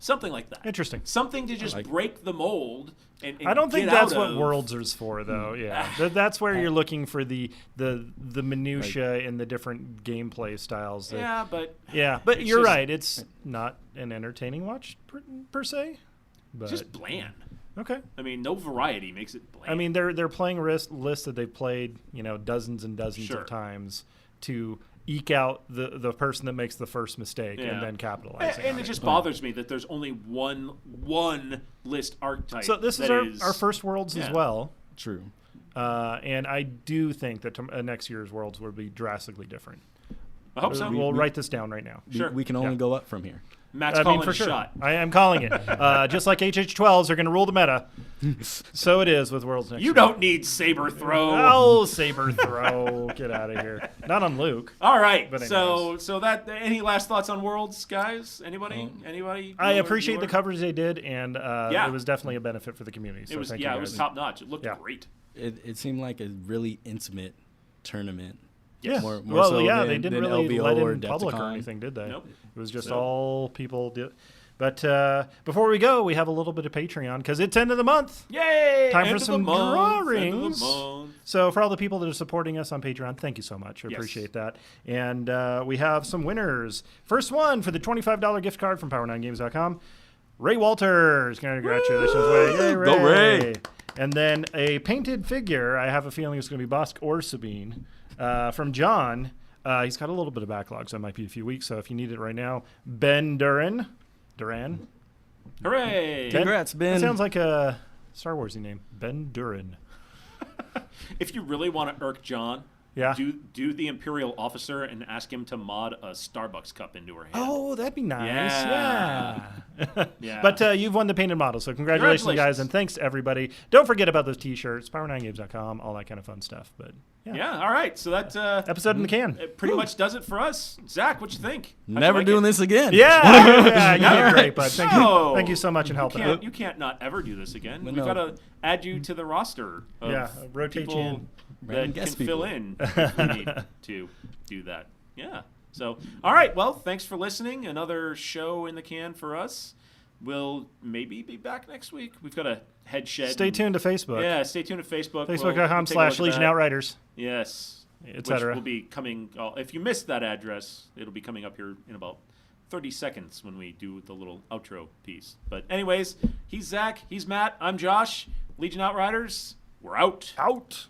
Speaker 6: Something like that.
Speaker 7: Interesting.
Speaker 6: Something to just break the mold. And
Speaker 7: I don't think
Speaker 6: get
Speaker 7: that's
Speaker 6: out
Speaker 7: what
Speaker 6: of-
Speaker 7: Worlds is for, though. Yeah, that's where you're looking for the minutia in the different gameplay styles.
Speaker 6: Yeah, but
Speaker 7: yeah, but
Speaker 6: it's
Speaker 7: you're
Speaker 6: just-
Speaker 7: right. It's not an entertaining watch per se. But
Speaker 6: Just bland.
Speaker 7: okay.
Speaker 6: I mean, no variety makes it bland.
Speaker 7: I mean, they're playing lists that they've played, dozens and dozens
Speaker 6: Sure.
Speaker 7: of times to eke out the person that makes the first mistake
Speaker 6: Yeah.
Speaker 7: and then capitalize.
Speaker 6: and it just bothers me that there's only one list archetype.
Speaker 7: So this is our first Worlds as
Speaker 6: Yeah.
Speaker 7: well.
Speaker 5: True.
Speaker 7: And I do think that next year's Worlds will be drastically different.
Speaker 6: I hope so.
Speaker 7: We'll write this down right now.
Speaker 6: Sure.
Speaker 5: We can only go up from here.
Speaker 6: Matt's calling
Speaker 7: for
Speaker 6: a
Speaker 7: sure.
Speaker 6: shot.
Speaker 7: I am calling it. Just like HH12s are going to rule the meta, so it is with Worlds next
Speaker 6: You
Speaker 7: year.
Speaker 6: don't need saber throw.
Speaker 7: Oh, saber throw! Get out of here. Not on Luke.
Speaker 6: All right.
Speaker 7: But
Speaker 6: So that. Any last thoughts on Worlds, guys? Anybody?
Speaker 7: I appreciate the coverage they did, and
Speaker 6: Yeah.
Speaker 7: it was definitely a benefit for the community. So
Speaker 6: It was
Speaker 7: thank
Speaker 6: yeah,
Speaker 7: you
Speaker 6: it
Speaker 7: guys.
Speaker 6: was top notch. It looked
Speaker 7: Yeah.
Speaker 6: great.
Speaker 5: It seemed like a really intimate tournament.
Speaker 7: Yeah.
Speaker 5: More
Speaker 7: well,
Speaker 5: so
Speaker 7: yeah,
Speaker 5: than-
Speaker 7: they didn't
Speaker 5: than
Speaker 7: really
Speaker 5: LVO
Speaker 7: let
Speaker 5: or
Speaker 7: in public or
Speaker 5: Adepticon.
Speaker 7: anything, did they?
Speaker 6: Nope.
Speaker 7: It was just
Speaker 6: So-
Speaker 7: all people did. But before we go, we have a little bit of Patreon because it's end of the month.
Speaker 6: Yay!
Speaker 7: Time
Speaker 6: End
Speaker 7: for
Speaker 6: of the
Speaker 7: some
Speaker 6: month, end of the
Speaker 7: drawings.
Speaker 6: month.
Speaker 7: So for all the people that are supporting us on Patreon, thank you so much. We
Speaker 6: Yes.
Speaker 7: appreciate that. And we have some winners. First one for the $25 gift card from Power9Games.com. Ray Walters. Congratulations, Ray. Yay, Ray.
Speaker 5: Go, Ray.
Speaker 7: And then a painted figure. I have a feeling it's going to be Bosk or Sabine from John. He's got a little bit of backlog, so it might be a few weeks. So if you need it right now, Ben Duran.
Speaker 6: Hooray!
Speaker 5: Congrats, Ben.
Speaker 7: That sounds like a Star Warsy name. Ben Duran.
Speaker 6: If you really want to irk John,
Speaker 7: Yeah.
Speaker 6: do the Imperial officer and ask him to mod a Starbucks cup into her hand.
Speaker 7: Oh, that'd be nice.
Speaker 6: Yeah.
Speaker 7: Yeah.
Speaker 6: Yeah.
Speaker 7: But you've won the painted model, so congratulations, guys, and thanks to everybody. Don't forget about those T-shirts, Power9Games.com, all that kind of fun stuff. But
Speaker 6: Yeah, all right. So that
Speaker 7: episode in the can.
Speaker 6: it pretty much does it for us. Zach, what you think? How'd you
Speaker 5: Never
Speaker 6: like
Speaker 5: doing
Speaker 6: it?
Speaker 5: this again.
Speaker 7: Yeah, you did great, bud.
Speaker 6: No.
Speaker 7: Thank you so much and helping out.
Speaker 6: You can't not ever do this again.
Speaker 5: Well,
Speaker 6: We've
Speaker 5: no.
Speaker 6: got to add you to the roster of
Speaker 7: Yeah, rotate you
Speaker 6: people
Speaker 7: in.
Speaker 6: that
Speaker 5: Random
Speaker 6: can
Speaker 5: guest
Speaker 6: fill
Speaker 5: people.
Speaker 6: in if we need to do that. Yeah. So, all right. Well, thanks for listening. Another show in the can for us. We'll maybe be back next week. We've got a head shed.
Speaker 7: Stay tuned to Facebook.
Speaker 6: Yeah, stay tuned to Facebook. We'll take a
Speaker 7: Facebook.com/Legion
Speaker 6: look at that.
Speaker 7: Outriders.
Speaker 6: Yes.
Speaker 7: Et
Speaker 6: Which
Speaker 7: cetera.
Speaker 6: will be coming. If you missed that address, it'll be coming up here in about 30 seconds when we do the little outro piece. But anyways, he's Zach. He's Matt. I'm Josh. Legion Outriders. We're out.
Speaker 7: Out.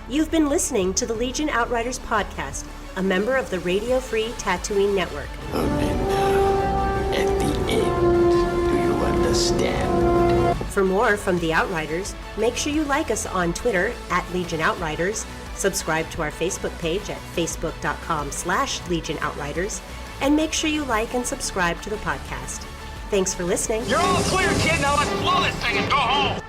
Speaker 1: You've been listening to the Legion Outriders podcast, a member of the Radio Free Tatooine Network.
Speaker 2: Only now, at the end, do you understand?
Speaker 1: For more from the Outriders, make sure you like us on Twitter @Legion Outriders, subscribe to our Facebook page at facebook.com/Legion Outriders, and make sure you like and subscribe to the podcast. Thanks for listening.
Speaker 8: You're all clear, kid. Now let's blow this thing and go home.